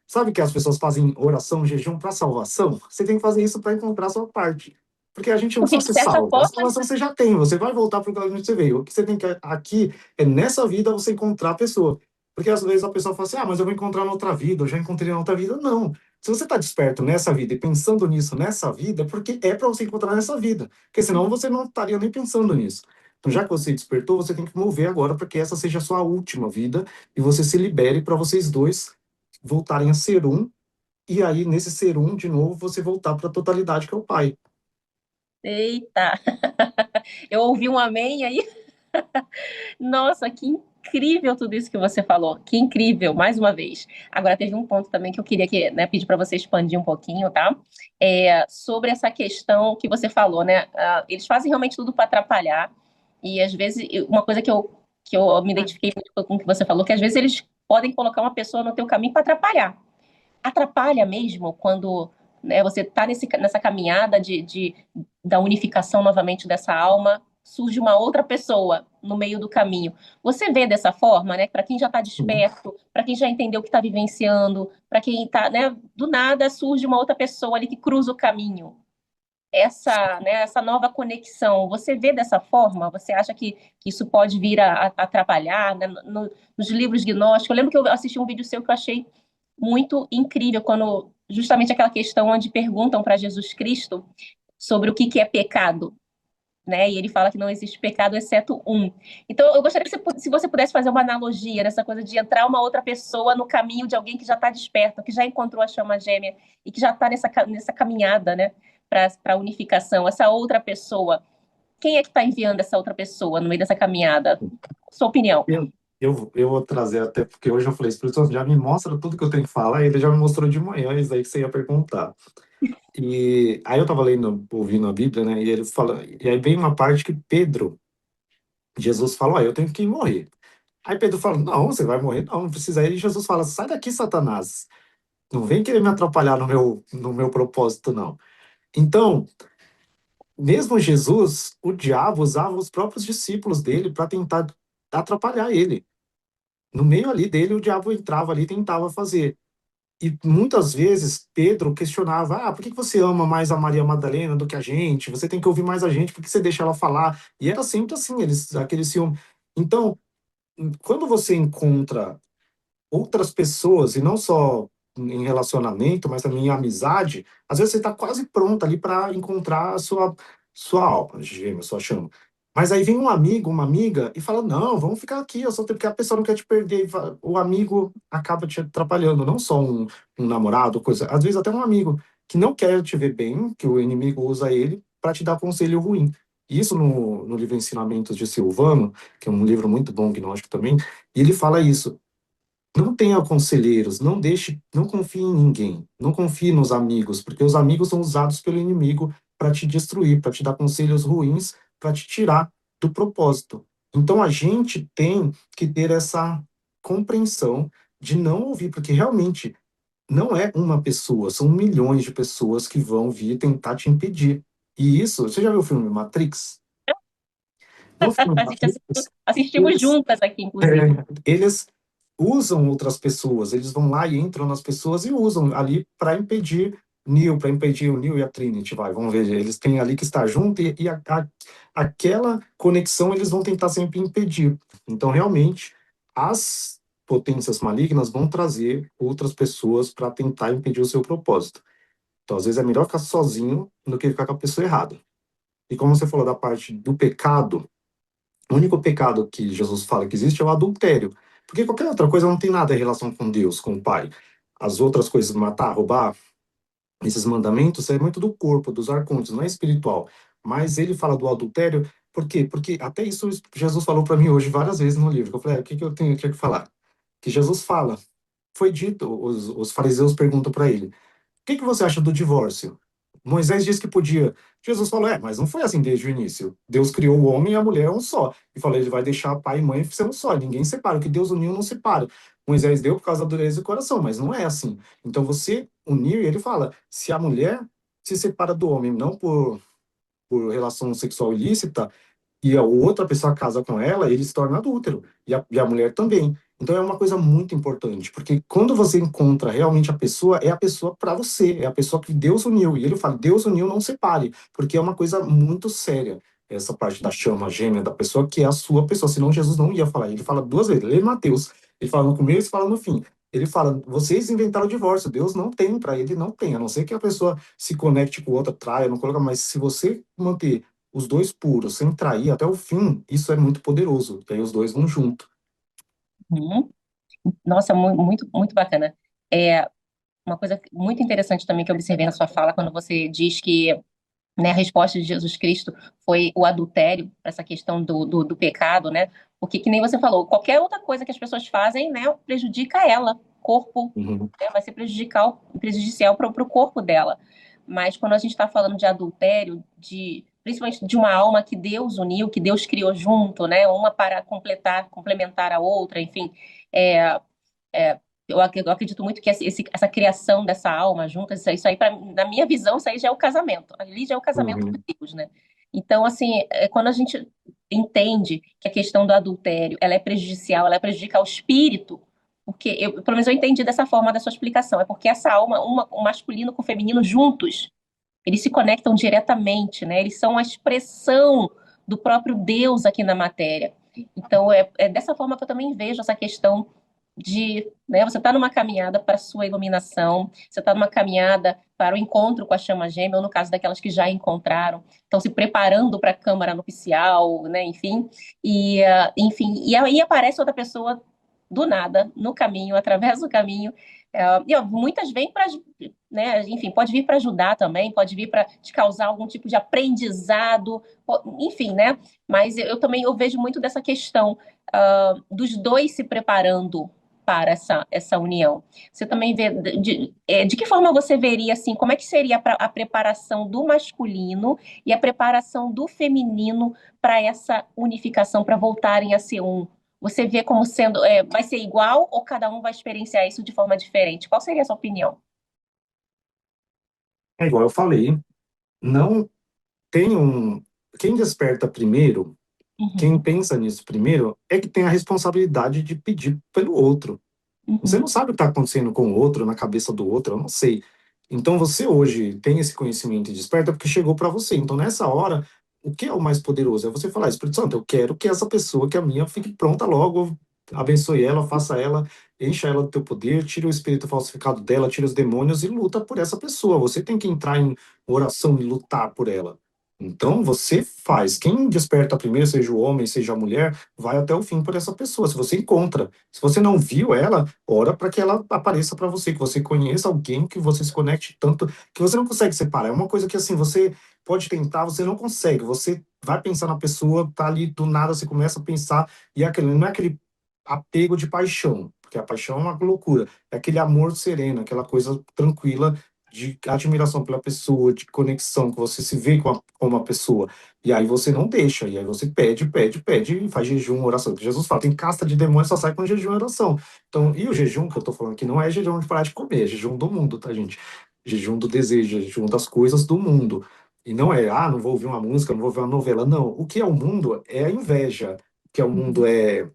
sabe que as pessoas fazem oração, jejum para salvação? Você tem que fazer isso para encontrar a sua parte. Porque a gente não Porque, precisa de ser certa salvo. A forma, salvação você já tem, você vai voltar para o caminho que você veio. O que você tem que aqui é nessa vida você encontrar a pessoa. Porque às vezes a pessoa fala assim: ah, mas eu vou encontrar na outra vida, eu já encontrei na outra vida. Não. Se você está desperto nessa vida e pensando nisso nessa vida, é porque é para você encontrar nessa vida. Porque senão você não estaria nem pensando nisso. Então, já que você despertou, você tem que mover agora para que essa seja a sua última vida e você se libere para vocês dois voltarem a ser um, e aí, nesse ser um, de novo, você voltar para a totalidade que é o Pai. eita, eu ouvi um amém aí. Nossa, que incrível tudo isso que você falou. Que incrível, mais uma vez. Agora, teve um ponto também que eu queria que, né, pedir para você expandir um pouquinho, tá? Sobre essa questão que você falou, né? Eles fazem realmente tudo para atrapalhar. E às vezes, uma coisa que eu me identifiquei muito com o que você falou, que às vezes eles podem colocar uma pessoa no teu caminho para atrapalhar. Atrapalha mesmo quando, né, você está nessa caminhada da unificação novamente dessa alma, surge uma outra pessoa no meio do caminho. Você vê dessa forma, né? Para quem já está desperto, para quem já entendeu o que está vivenciando, para quem está, né? Do nada surge uma outra pessoa ali que cruza o caminho. Essa nova conexão, você vê dessa forma? Você acha que isso pode vir a atrapalhar, né? Nos livros gnósticos? Eu lembro que eu assisti um vídeo seu que eu achei muito incrível, quando justamente aquela questão onde perguntam para Jesus Cristo sobre o que é pecado, né? E ele fala que não existe pecado exceto um. Então, eu gostaria que se você pudesse fazer uma analogia nessa coisa de entrar uma outra pessoa no caminho de alguém que já está desperto, que já encontrou a chama gêmea e que já está nessa caminhada, né? Para a unificação, essa outra pessoa. Quem é que está enviando essa outra pessoa no meio dessa caminhada? Sua opinião. Eu vou trazer, até porque hoje eu falei, Espírito Santo, já me mostra tudo que eu tenho que falar, e ele já me mostrou de manhã, isso aí que você ia perguntar. E aí eu estava lendo, ouvindo a Bíblia, né, e ele fala, e aí vem uma parte que Pedro, Jesus fala: ó, eu tenho que morrer. Aí Pedro fala: não, você vai morrer, não, não precisa. Aí Jesus fala: sai daqui, Satanás, não vem querer me atrapalhar no meu propósito, não. Então, mesmo Jesus, o diabo usava os próprios discípulos dele para tentar atrapalhar ele. No meio ali dele, o diabo entrava ali e tentava fazer. E muitas vezes Pedro questionava: ah, por que você ama mais a Maria Madalena do que a gente? Você tem que ouvir mais a gente, por que você deixa ela falar? E era sempre assim, aquele ciúme. Então, quando você encontra outras pessoas, e não só em relacionamento, mas também em amizade, às vezes você está quase pronto ali para encontrar a sua alma gêmea, sua chama. Mas aí vem um amigo, uma amiga, e fala: não, vamos ficar aqui, eu só tenho porque a pessoa não quer te perder. O amigo acaba te atrapalhando, não só um namorado, coisa. Às vezes até um amigo que não quer te ver bem, que o inimigo usa ele para te dar conselho ruim. Isso no livro Ensinamentos de Silvano, que é um livro muito bom, gnóstico também, e ele fala isso. Não tenha conselheiros, não deixe, não confie em ninguém, não confie nos amigos, porque os amigos são usados pelo inimigo para te destruir, para te dar conselhos ruins, para te tirar do propósito. Então a gente tem que ter essa compreensão de não ouvir, porque realmente não é uma pessoa, são milhões de pessoas que vão vir tentar te impedir. E isso, você já viu o filme Matrix? No filme Matrix, Assistimos eles, juntas aqui, é, inclusive. eles usam outras pessoas, eles vão lá e entram nas pessoas e usam ali para impedir para impedir o Neo e a Trinity, vamos ver, eles têm ali que estar junto e aquela conexão eles vão tentar sempre impedir. Então, realmente, as potências malignas vão trazer outras pessoas para tentar impedir o seu propósito. Então, às vezes é melhor ficar sozinho do que ficar com a pessoa errada. E como você falou da parte do pecado, o único pecado que Jesus fala que existe é o adultério. Porque qualquer outra coisa não tem nada em relação com Deus, com o Pai. As outras coisas, matar, roubar, esses mandamentos, é muito do corpo, dos arcontes, não é espiritual. Mas ele fala do adultério, por quê? Porque até isso Jesus falou para mim hoje várias vezes no livro. Eu falei: o que eu tenho que falar? Que Jesus fala, foi dito, os fariseus perguntam para ele: o que você acha do divórcio? Moisés disse que podia. Jesus falou, mas não foi assim desde o início. Deus criou o homem e a mulher um só. E falou, ele vai deixar pai e mãe ser um só. Ninguém separa. O que Deus uniu, não separa. Moisés deu por causa da dureza do coração, mas não é assim. Então você unir, ele fala, se a mulher se separa do homem, não por relação sexual ilícita, e a outra pessoa casa com ela, ele se torna adúltero. E a mulher também. Então é uma coisa muito importante, porque quando você encontra realmente a pessoa, é a pessoa para você, é a pessoa que Deus uniu. E ele fala, Deus uniu, não separe, porque é uma coisa muito séria. Essa parte da chama gêmea da pessoa, que é a sua pessoa, senão Jesus não ia falar. Ele fala duas vezes, lê Mateus, ele fala no começo e fala no fim. Ele fala, vocês inventaram o divórcio, Deus não tem, para ele não tem, a não ser que a pessoa se conecte com outra, traia, não coloca, mas se você manter os dois puros, sem trair até o fim, isso é muito poderoso. E aí os dois vão junto. Uhum. Nossa, muito, muito bacana. Uma coisa muito interessante também que eu observei na sua fala, quando você diz que, né, a resposta de Jesus Cristo foi o adultério, essa questão do pecado, né? Porque, que nem você falou, qualquer outra coisa que as pessoas fazem, né, prejudica ela, corpo, Uhum, né, vai ser prejudicial para o corpo dela. Mas quando a gente está falando de adultério, principalmente de uma alma que Deus uniu, que Deus criou junto, né, uma para complementar a outra, enfim, é, eu acredito muito que essa criação dessa alma junta, isso aí, na minha visão, isso aí já é o casamento. Ali já é o casamento uhum. de Deus, né? Então, assim, quando a gente entende que a questão do adultério, ela é prejudicial, ela prejudica o espírito, porque pelo menos eu entendi dessa forma da sua explicação, é porque essa alma, o masculino com o feminino juntos, eles se conectam diretamente, né? Eles são a expressão do próprio Deus aqui na matéria. Então, é dessa forma que eu também vejo essa questão né, você está numa caminhada para a sua iluminação, você está numa caminhada para o encontro com a chama gêmea, ou no caso daquelas que já encontraram, estão se preparando para a câmara nupcial, né, enfim, enfim, e aí aparece outra pessoa do nada, no caminho, através do caminho, e ó, muitas vêm para, né, enfim, pode vir para ajudar também, pode vir para te causar algum tipo de aprendizado, enfim, né, mas eu também eu vejo muito dessa questão dos dois se preparando para essa união. Você também vê de que forma você veria assim, como é que seria a preparação do masculino e a preparação do feminino para essa unificação, para voltarem a ser um? Você vê como sendo, vai ser igual ou cada um vai experienciar isso de forma diferente? Qual seria a sua opinião? É igual eu falei, não tem um. Quem desperta primeiro, quem Uhum, pensa nisso primeiro, é que tem a responsabilidade de pedir pelo outro. Você não uhum, sabe o que está acontecendo com o outro, na cabeça do outro, eu não sei. Então você hoje tem esse conhecimento e desperta porque chegou para você. Então nessa hora, o que é o mais poderoso? É você falar, Espírito Santo, eu quero que essa pessoa, que é a minha, fique pronta logo, abençoe ela, faça ela, encha ela do teu poder, tira o espírito falsificado dela, tira os demônios e luta por essa pessoa. Você tem que entrar em oração e lutar por ela. Então você faz. Quem desperta primeiro, seja o homem, seja a mulher, vai até o fim por essa pessoa. Se você encontra, se você não viu ela, ora para que ela apareça para você, que você conheça alguém, que você se conecte tanto que você não consegue separar. É uma coisa que assim, você pode tentar, você não consegue. Você vai pensar na pessoa, tá ali do nada, você começa a pensar e não é aquele apego de paixão, porque a paixão é uma loucura. É aquele amor sereno, aquela coisa tranquila de admiração pela pessoa, de conexão, que você se vê com uma pessoa. E aí você não deixa, e aí você pede, pede, pede, e faz jejum, oração. Jesus fala, tem casta de demônio, só sai com jejum e oração. Então, e o jejum que eu tô falando aqui não é jejum de parar de comer, é jejum do mundo, tá, gente? Jejum do desejo, jejum das coisas do mundo. E não é, não vou ouvir uma música, não vou ver uma novela, não. O que é o mundo é a inveja. O que é o mundo uhum, é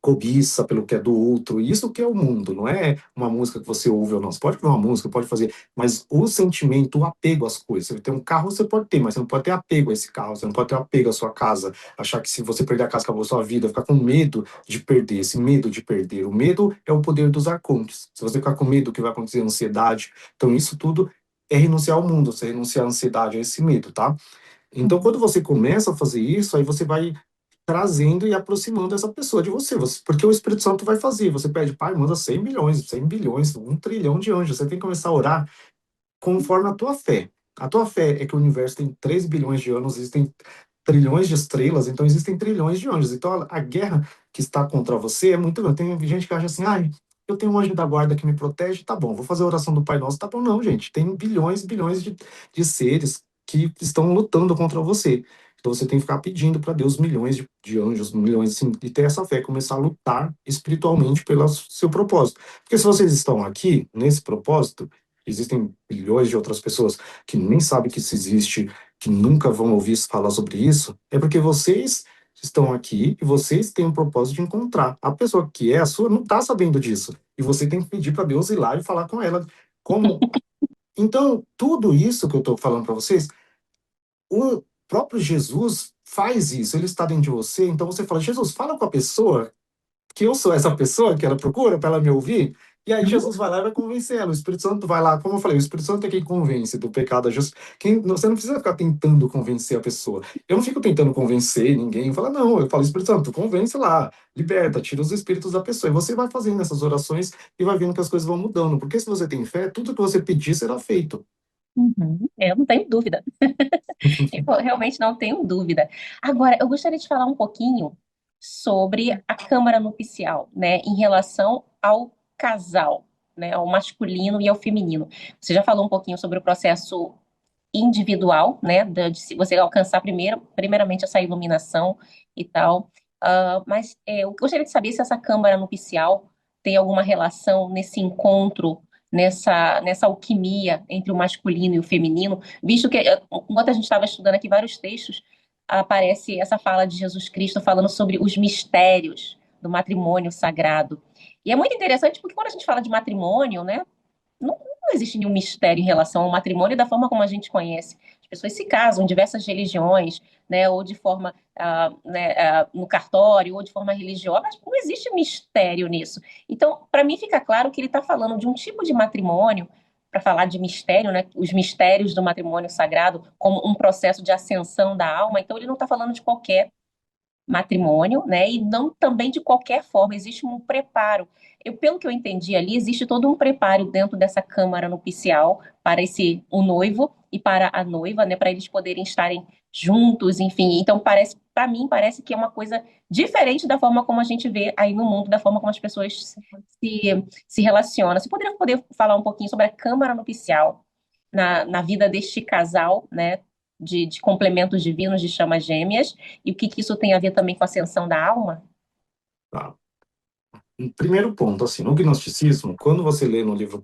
cobiça pelo que é do outro. Isso que é o mundo, não é uma música que você ouve ou não. Você pode ouvir uma música, pode fazer, mas o sentimento, o apego às coisas. Você tem um carro, você pode ter, mas você não pode ter apego a esse carro, você não pode ter apego à sua casa, achar que se você perder a casa, acabou a sua vida, ficar com medo de perder, esse medo de perder. O medo é o poder dos arcontes. Se você ficar com medo do que vai acontecer, ansiedade, então isso tudo é renunciar ao mundo, você renunciar à ansiedade, a esse medo, tá? Então, uhum, quando você começa a fazer isso, aí você vai trazendo e aproximando essa pessoa de você, porque o Espírito Santo vai fazer. Você pede, pai, manda 100 milhões, 100 bilhões, 1 trilhão de anjos. Você tem que começar a orar conforme a tua fé. A tua fé é que o universo tem 3 bilhões de anos, existem trilhões de estrelas, então existem trilhões de anjos. Então a guerra que está contra você é muito grande. Tem gente que acha assim, eu tenho um anjo da guarda que me protege, tá bom, vou fazer a oração do Pai Nosso, tá bom. Não, gente, tem bilhões e bilhões de seres que estão lutando contra você. Então você tem que ficar pedindo para Deus milhões de anjos, milhões assim, e ter essa fé, começar a lutar espiritualmente pelo seu propósito. Porque se vocês estão aqui, nesse propósito, existem bilhões de outras pessoas que nem sabem que isso existe, que nunca vão ouvir falar sobre isso, é porque vocês estão aqui e vocês têm um propósito de encontrar. A pessoa que é a sua não está sabendo disso. E você tem que pedir para Deus ir lá e falar com ela como. Então, tudo isso que eu estou falando para vocês, o próprio Jesus faz isso, ele está dentro de você, então você fala, Jesus, fala com a pessoa que eu sou essa pessoa que ela procura para ela me ouvir, e aí Uhum. Jesus vai lá e vai convencer ela. O Espírito Santo vai lá, como eu falei, o Espírito Santo é quem convence do pecado. Você não precisa ficar tentando convencer a pessoa. Eu não fico tentando convencer ninguém. Eu falo, não, eu falo, Espírito Santo, convence lá, liberta, tira os espíritos da pessoa. E você vai fazendo essas orações e vai vendo que as coisas vão mudando. Porque se você tem fé, tudo que você pedir será feito. Uhum. Eu não tenho dúvida. Eu realmente não tenho dúvida. Agora, eu gostaria de falar um pouquinho sobre a câmara nupcial, né, em relação ao casal, né, ao masculino e ao feminino. Você já falou um pouquinho sobre o processo individual, né, de se você alcançar primeiramente essa iluminação e tal. Mas eu gostaria de saber se essa câmara nupcial tem alguma relação nesse encontro, nessa alquimia entre o masculino e o feminino, visto que, enquanto a gente estava estudando aqui vários textos, aparece essa fala de Jesus Cristo falando sobre os mistérios do matrimônio sagrado. E é muito interessante porque quando a gente fala de matrimônio, né, não existe nenhum mistério em relação ao matrimônio da forma como a gente conhece. As pessoas se casam em diversas religiões, né, ou de forma né, no cartório, ou de forma religiosa, mas não existe mistério nisso. Então, para mim fica claro que ele está falando de um tipo de matrimônio, para falar de mistério, né, os mistérios do matrimônio sagrado, como um processo de ascensão da alma. Então, ele não está falando de qualquer matrimônio, né? E não também de qualquer forma, existe um preparo. Pelo que eu entendi ali, existe todo um preparo dentro dessa câmara nupcial para o noivo e para a noiva, né? Para eles poderem estarem juntos, enfim. Então parece, para mim, parece que é uma coisa diferente da forma como a gente vê aí no mundo, da forma como as pessoas se relacionam. Você poder falar um pouquinho sobre a câmara nupcial na vida deste casal, né? De complementos divinos de chamas gêmeas e o que, que isso tem a ver também com a ascensão da alma? Tá? Um primeiro ponto, assim, no gnosticismo, quando você lê no livro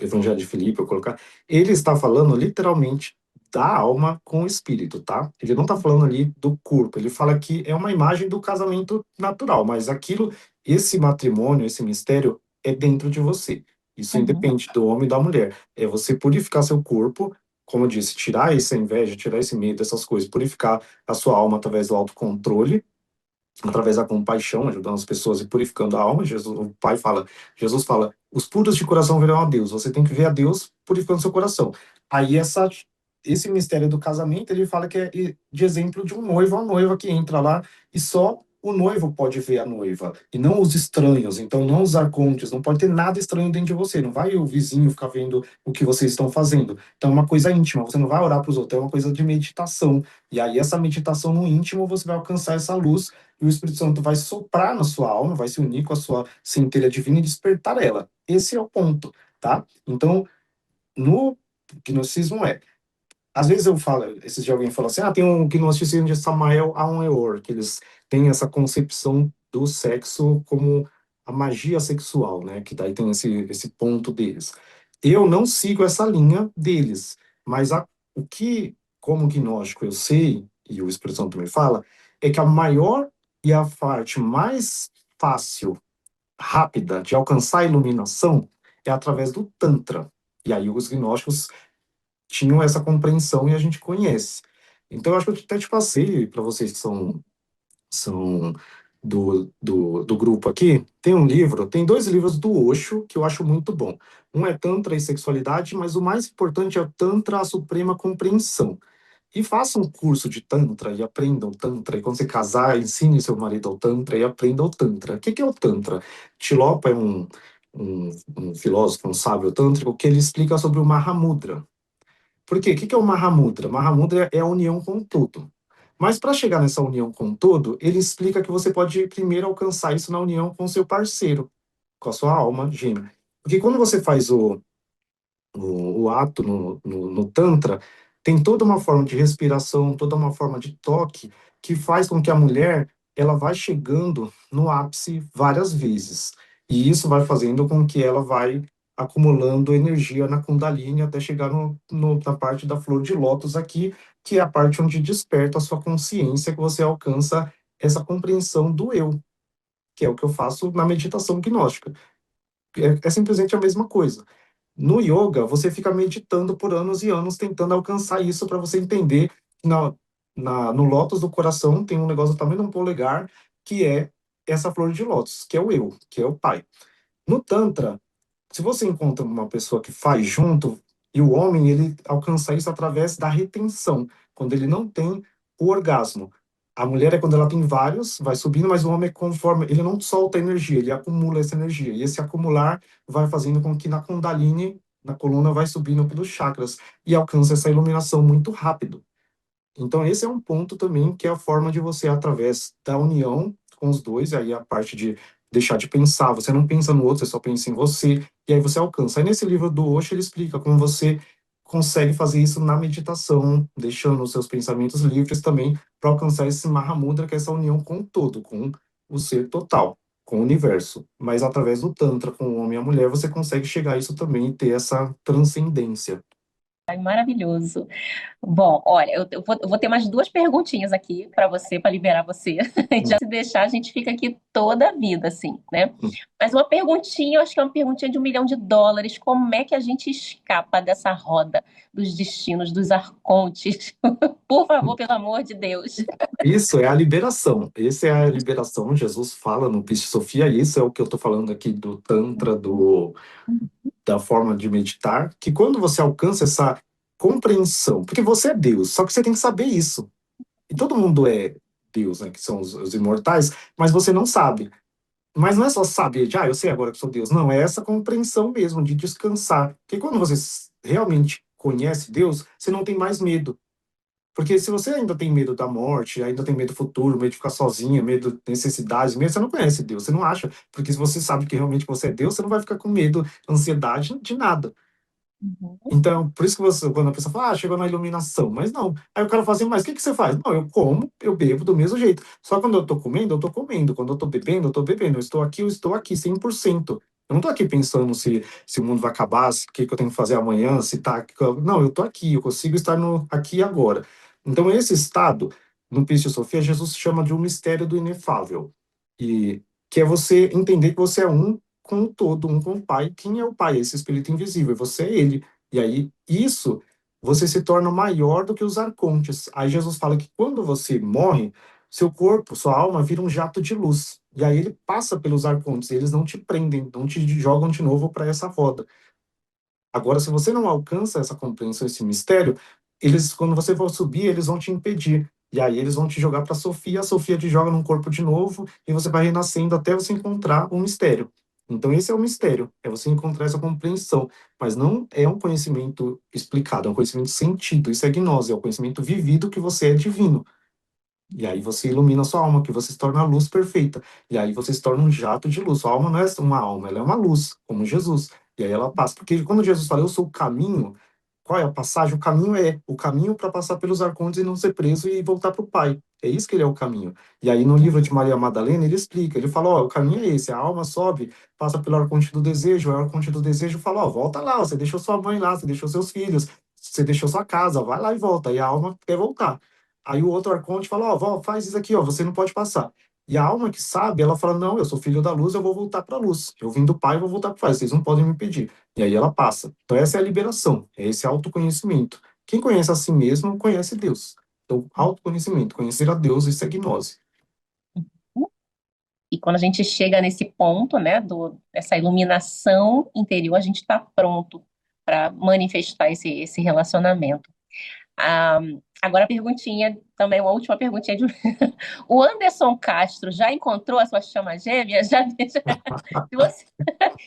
Evangelho de Filipe, eu colocar, ele está falando literalmente da alma com o espírito, tá? Ele não está falando ali do corpo, ele fala que é uma imagem do casamento natural, mas aquilo, esse matrimônio, esse mistério é dentro de você. Isso Uhum, independe do homem e da mulher. É você purificar seu corpo, como eu disse, tirar essa inveja, tirar esse medo, essas coisas, purificar a sua alma através do autocontrole, através da compaixão, ajudando as pessoas e purificando a alma. Jesus fala, os puros de coração verão a Deus. Você tem que ver a Deus purificando seu coração. Aí esse mistério do casamento, ele fala que é de exemplo de um noivo ou noiva que entra lá e só o noivo pode ver a noiva, e não os estranhos. Então, não os arcontes, não pode ter nada estranho dentro de você. Não vai o vizinho ficar vendo o que vocês estão fazendo. Então, é uma coisa íntima. Você não vai orar para os outros, é uma coisa de meditação. E aí, essa meditação no íntimo, você vai alcançar essa luz e o Espírito Santo vai soprar na sua alma, vai se unir com a sua centelha divina e despertar ela. Esse é o ponto, tá? Então, no gnosticismo às vezes eu falo, esses dias alguém falou assim, tem um gnosticismo de Samael Aun Weor, que eles têm essa concepção do sexo como a magia sexual, né? Que daí tem esse ponto deles. Eu não sigo essa linha deles, mas o que, como gnóstico, eu sei, e o Espírito Santo me fala, é que a maior e a parte mais fácil, rápida de alcançar a iluminação é através do Tantra. E aí os gnósticos tinham essa compreensão e a gente conhece. Então, eu acho que eu até te passei para vocês que são do grupo aqui, tem um livro, tem dois livros do Osho que eu acho muito bom. Um é Tantra e Sexualidade, mas o mais importante é o Tantra, a Suprema Compreensão. E faça um curso de Tantra e aprenda o Tantra. E quando você casar, ensine seu marido ao Tantra e aprenda o Tantra. O que é o Tantra? Tilopa é um filósofo, um sábio tântrico, que ele explica sobre o Mahamudra. Por quê? O que é o Mahamudra? Mahamudra é a união com o todo. Mas para chegar nessa união com o todo, ele explica que você pode primeiro alcançar isso na união com o seu parceiro. com a sua alma gêmea. Porque quando você faz o ato no Tantra, tem toda uma forma de respiração, toda uma forma de toque, que faz com que a mulher ela vai chegando no ápice várias vezes. E isso vai fazendo com que ela vai acumulando energia na Kundalini até chegar na parte da flor de lótus aqui, que é a parte onde desperta a sua consciência, que você alcança essa compreensão do eu, que é o que eu faço na meditação gnóstica. É simplesmente a mesma coisa. No yoga, você fica meditando por anos e anos, tentando alcançar isso para você entender que no lótus do coração tem um negócio do tamanho de um polegar, que é essa flor de lótus, que é o eu, que é o pai. No Tantra, se você encontra uma pessoa que faz junto, e o homem, ele alcança isso através da retenção, quando ele não tem o orgasmo. A mulher é quando ela tem vários, vai subindo, mas o homem é conforme, ele não solta energia, ele acumula essa energia. E esse acumular vai fazendo com que na Kundalini, na coluna, vai subindo pelos chakras e alcança essa iluminação muito rápido. Então, esse é um ponto também que é a forma de você, através da união com os dois, aí a parte de deixar de pensar, você não pensa no outro, você só pensa em você, e aí você alcança. Aí nesse livro do Osho, ele explica como você consegue fazer isso na meditação, deixando os seus pensamentos livres também, para alcançar esse Mahamudra, que é essa união com o todo, com o ser total, com o universo. Mas através do Tantra, com o homem e a mulher, você consegue chegar a isso também e ter essa transcendência. Ai, maravilhoso. Bom, olha, eu vou ter mais duas perguntinhas aqui para você, para liberar você. Já se deixar, a gente fica aqui toda a vida, assim, né? Mas uma perguntinha, eu acho que é uma perguntinha de US$ 1 milhão. Como é que a gente escapa dessa roda dos destinos, dos arcontes? Por favor, pelo amor de Deus. Isso é a liberação. Essa é a liberação. Jesus fala no Pista Sofia, e isso é o que eu estou falando aqui do Tantra, da forma de meditar, que quando você alcança essa compreensão, porque você é Deus, só que você tem que saber isso. E todo mundo é Deus, né, que são os imortais, mas você não sabe. Mas não é só saber de, eu sei agora que sou Deus. Não, é essa compreensão mesmo, de descansar. Porque quando você realmente conhece Deus, você não tem mais medo. Porque se você ainda tem medo da morte, ainda tem medo do futuro, medo de ficar sozinha, medo de necessidades, medo, você não conhece Deus, você não acha. Porque se você sabe que realmente você é Deus, você não vai ficar com medo, ansiedade de nada. Uhum, Então, por isso que você, quando a pessoa fala, chegou na iluminação, mas não. Aí o cara fala assim, mas o que que você faz? Não, eu como, eu bebo do mesmo jeito. Só quando eu tô comendo, eu tô comendo. Quando eu tô bebendo, eu tô bebendo. Eu estou aqui, 100%. Eu não tô aqui pensando se o mundo vai acabar, o que que eu tenho que fazer amanhã, se tá... Não, eu tô aqui, eu consigo estar no aqui e agora. Então, esse estado, no Pista Sofia, Jesus chama de um mistério do inefável. E que é você entender que você é um com o todo, um com o Pai. Quem é o Pai? Esse Espírito invisível. Você é Ele. E aí, isso, você se torna maior do que os arcontes. Aí Jesus fala que quando você morre, seu corpo, sua alma vira um jato de luz. E aí ele passa pelos arcontes, eles não te prendem, não te jogam de novo para essa roda. Agora, se você não alcança essa compreensão, esse mistério, eles, quando você for subir, eles vão te impedir. E aí eles vão te jogar para a Sofia te joga num corpo de novo, e você vai renascendo até você encontrar o mistério. Então, esse é o mistério, é você encontrar essa compreensão. Mas não é um conhecimento explicado, é um conhecimento sentido. Isso é gnose, é o conhecimento vivido que você é divino. E aí você ilumina a sua alma, que você se torna a luz perfeita. E aí você se torna um jato de luz. Sua alma não é uma alma, ela é uma luz, como Jesus. E aí ela passa. Porque quando Jesus fala, eu sou o caminho, qual é a passagem? O caminho para passar pelos arcontes e não ser preso e voltar para o Pai. É isso que ele é o caminho. E aí no livro de Maria Madalena, ele explica, ele fala, ó, o caminho é esse, a alma sobe, passa pelo arconte do desejo, o arconte do desejo fala, ó, volta lá, você deixou sua mãe lá, você deixou seus filhos, você deixou sua casa, vai lá e volta. E a alma quer voltar. Aí o outro arconte fala, ó, faz isso aqui, ó, você não pode passar. E a alma que sabe, ela fala, não, eu sou filho da luz, eu vou voltar para a luz. Eu vim do Pai, eu vou voltar para o Pai, vocês não podem me impedir. E aí ela passa. Então essa é a liberação, é esse autoconhecimento. Quem conhece a si mesmo, conhece Deus. Então, autoconhecimento, conhecer a Deus, isso é gnose. uhum. E quando a gente chega nesse ponto, né, dessa iluminação interior, a gente está pronto para manifestar esse relacionamento. Ah, agora a perguntinha, também uma última perguntinha de... O Anderson Castro já encontrou a sua chama gêmea? Já, se você...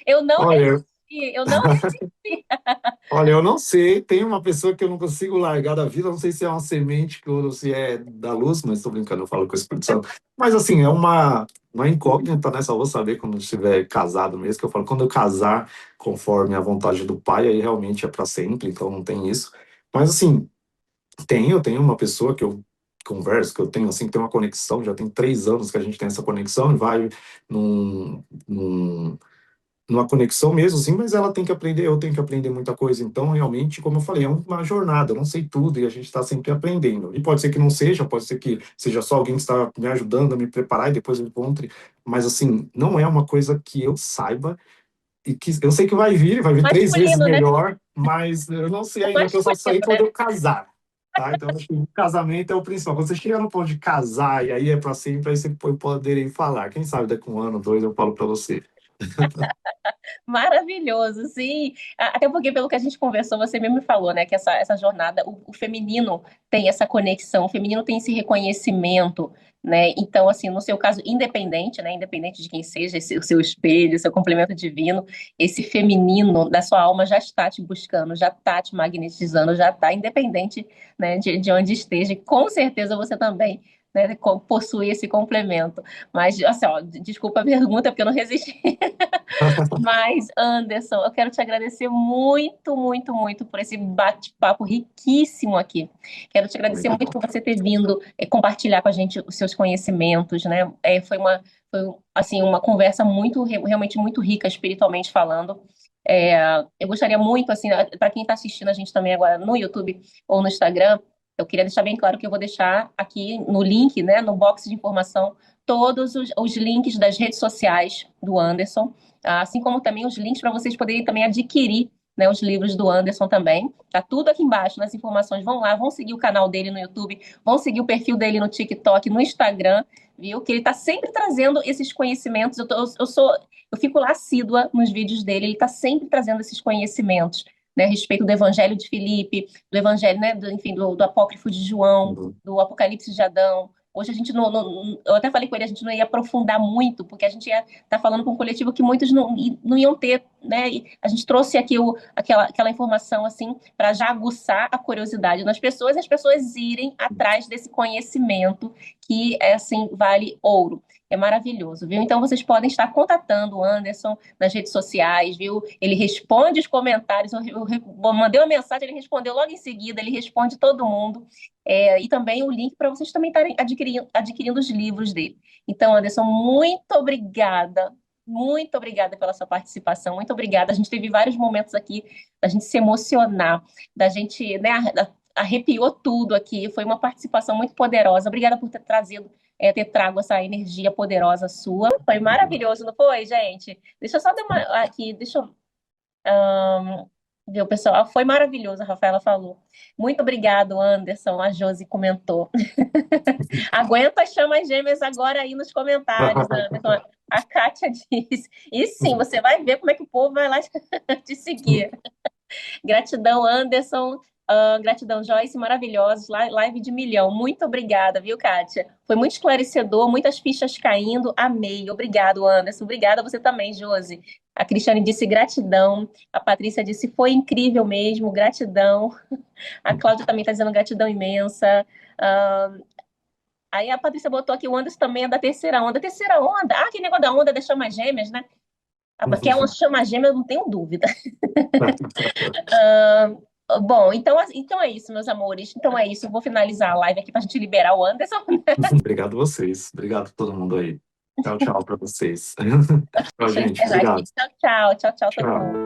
Eu não Olha, resisti Eu não resisti. Olha, eu não sei, tem uma pessoa que eu não consigo largar da vida, não sei se é uma semente ou se é da luz, mas estou brincando, eu falo com o Espírito Santo. Mas assim, é uma incógnita, né? Só vou saber quando estiver casado mesmo, que eu falo, quando eu casar conforme a vontade do pai, aí realmente é para sempre, então não tem isso. Mas assim, eu tenho uma pessoa que eu converso, que eu tenho assim, que tem uma conexão, já tem 3 anos que a gente tem essa conexão e vai numa conexão mesmo, assim, mas ela tem que aprender, eu tenho que aprender muita coisa. Então, realmente, como eu falei, é uma jornada, eu não sei tudo e a gente está sempre aprendendo. E pode ser que não seja, pode ser que seja só alguém que está me ajudando a me preparar e depois eu encontre, mas assim, não é uma coisa que eu saiba e que eu sei que vai vir 3 vezes Masculino, né? melhor, mas eu não sei É ainda, que eu só sei masculino, quando né? eu casar. Tá? Então, acho que o casamento é o principal. Quando você chega no ponto de casar e aí é para sempre, aí você pode poderem falar. Quem sabe daqui 1 ano, 2, eu falo para você. Maravilhoso, sim. Até porque, pelo que a gente conversou, você mesmo me falou, né, que essa jornada, o feminino tem essa conexão, o feminino tem esse reconhecimento, né? Então, assim, no seu caso, independente, né, independente de quem seja o seu espelho, o seu complemento divino, esse feminino da sua alma já está te buscando, já está te magnetizando, já está, independente, né, de onde esteja. E com certeza você também, né, possui esse complemento. Mas, assim, ó, desculpa a pergunta, porque eu não resisti. Mas, Anderson, eu quero te agradecer muito, muito, muito por esse bate-papo riquíssimo aqui. Quero te agradecer muito por você ter vindo compartilhar com a gente os seus conhecimentos, né? Assim, uma conversa muito, realmente muito rica espiritualmente falando. Eu gostaria muito, assim, para quem está assistindo a gente também agora no YouTube ou no Instagram, eu queria deixar bem claro que eu vou deixar aqui no link, né, no box de informação, todos os links das redes sociais do Anderson, assim como também os links para vocês poderem também adquirir, né, os livros do Anderson também. Tá tudo aqui embaixo nas informações. Vão lá, vão seguir o canal dele no YouTube, vão seguir o perfil dele no TikTok, no Instagram, viu? Que ele está sempre trazendo esses conhecimentos. Eu fico lá assídua nos vídeos dele. Ele está sempre trazendo esses conhecimentos, né, a respeito do Evangelho de Filipe, do Evangelho, né, enfim, do Apócrifo de João, do Apocalipse de Adão. Hoje a gente eu até falei com ele, a gente não ia aprofundar muito, porque a gente ia estar falando com um coletivo que muitos não iam ter, né? E a gente trouxe aqui aquela informação assim para já aguçar a curiosidade nas pessoas, e as pessoas irem atrás desse conhecimento que é assim vale ouro. É maravilhoso, viu? Então vocês podem estar contatando o Anderson nas redes sociais, viu? Ele responde os comentários. Eu mandei uma mensagem, ele respondeu logo em seguida, ele responde todo mundo. E também o link para vocês também estarem adquirindo os livros dele. Então, Anderson, muito obrigada pela sua participação, muito obrigada. A gente teve vários momentos aqui da gente se emocionar, da gente, né, arrepiou tudo aqui. Foi uma participação muito poderosa. Obrigada por ter trazido, ter trago essa energia poderosa sua. Foi maravilhoso, não foi, gente? Deixa eu só dar uma aqui, deixa eu viu, pessoal? Foi maravilhoso, a Rafaela falou. Muito obrigado, Anderson. A Josi comentou. Aguenta as chamas gêmeas agora aí nos comentários, Anderson. A Kátia disse. E sim, você vai ver como é que o povo vai lá te seguir. Gratidão, Anderson. Gratidão, Joyce, maravilhosos. Live de milhão. Muito obrigada, viu, Kátia? Foi muito esclarecedor, muitas fichas caindo. Amei. Obrigado, Anderson. Obrigada a você também, Josi. A Cristiane disse gratidão. A Patrícia disse foi incrível mesmo, gratidão. A Cláudia também está dizendo gratidão imensa. Uh, Aí a Patrícia botou aqui o Anderson também é da terceira onda. Terceira onda? Ah, que negócio da onda das chamas gêmeas, né? Que é uma chama gêmea, eu não tenho dúvida. Bom, então é isso, meus amores. Então é isso. Eu vou finalizar a live aqui para a gente liberar o Anderson. Obrigado a vocês. Obrigado a todo mundo aí. Tchau, tchau para vocês. Tchau, Deixa eu gente. encerrar aqui. Obrigado. Tchau, tchau. Tchau, tchau, todo Tchau. mundo.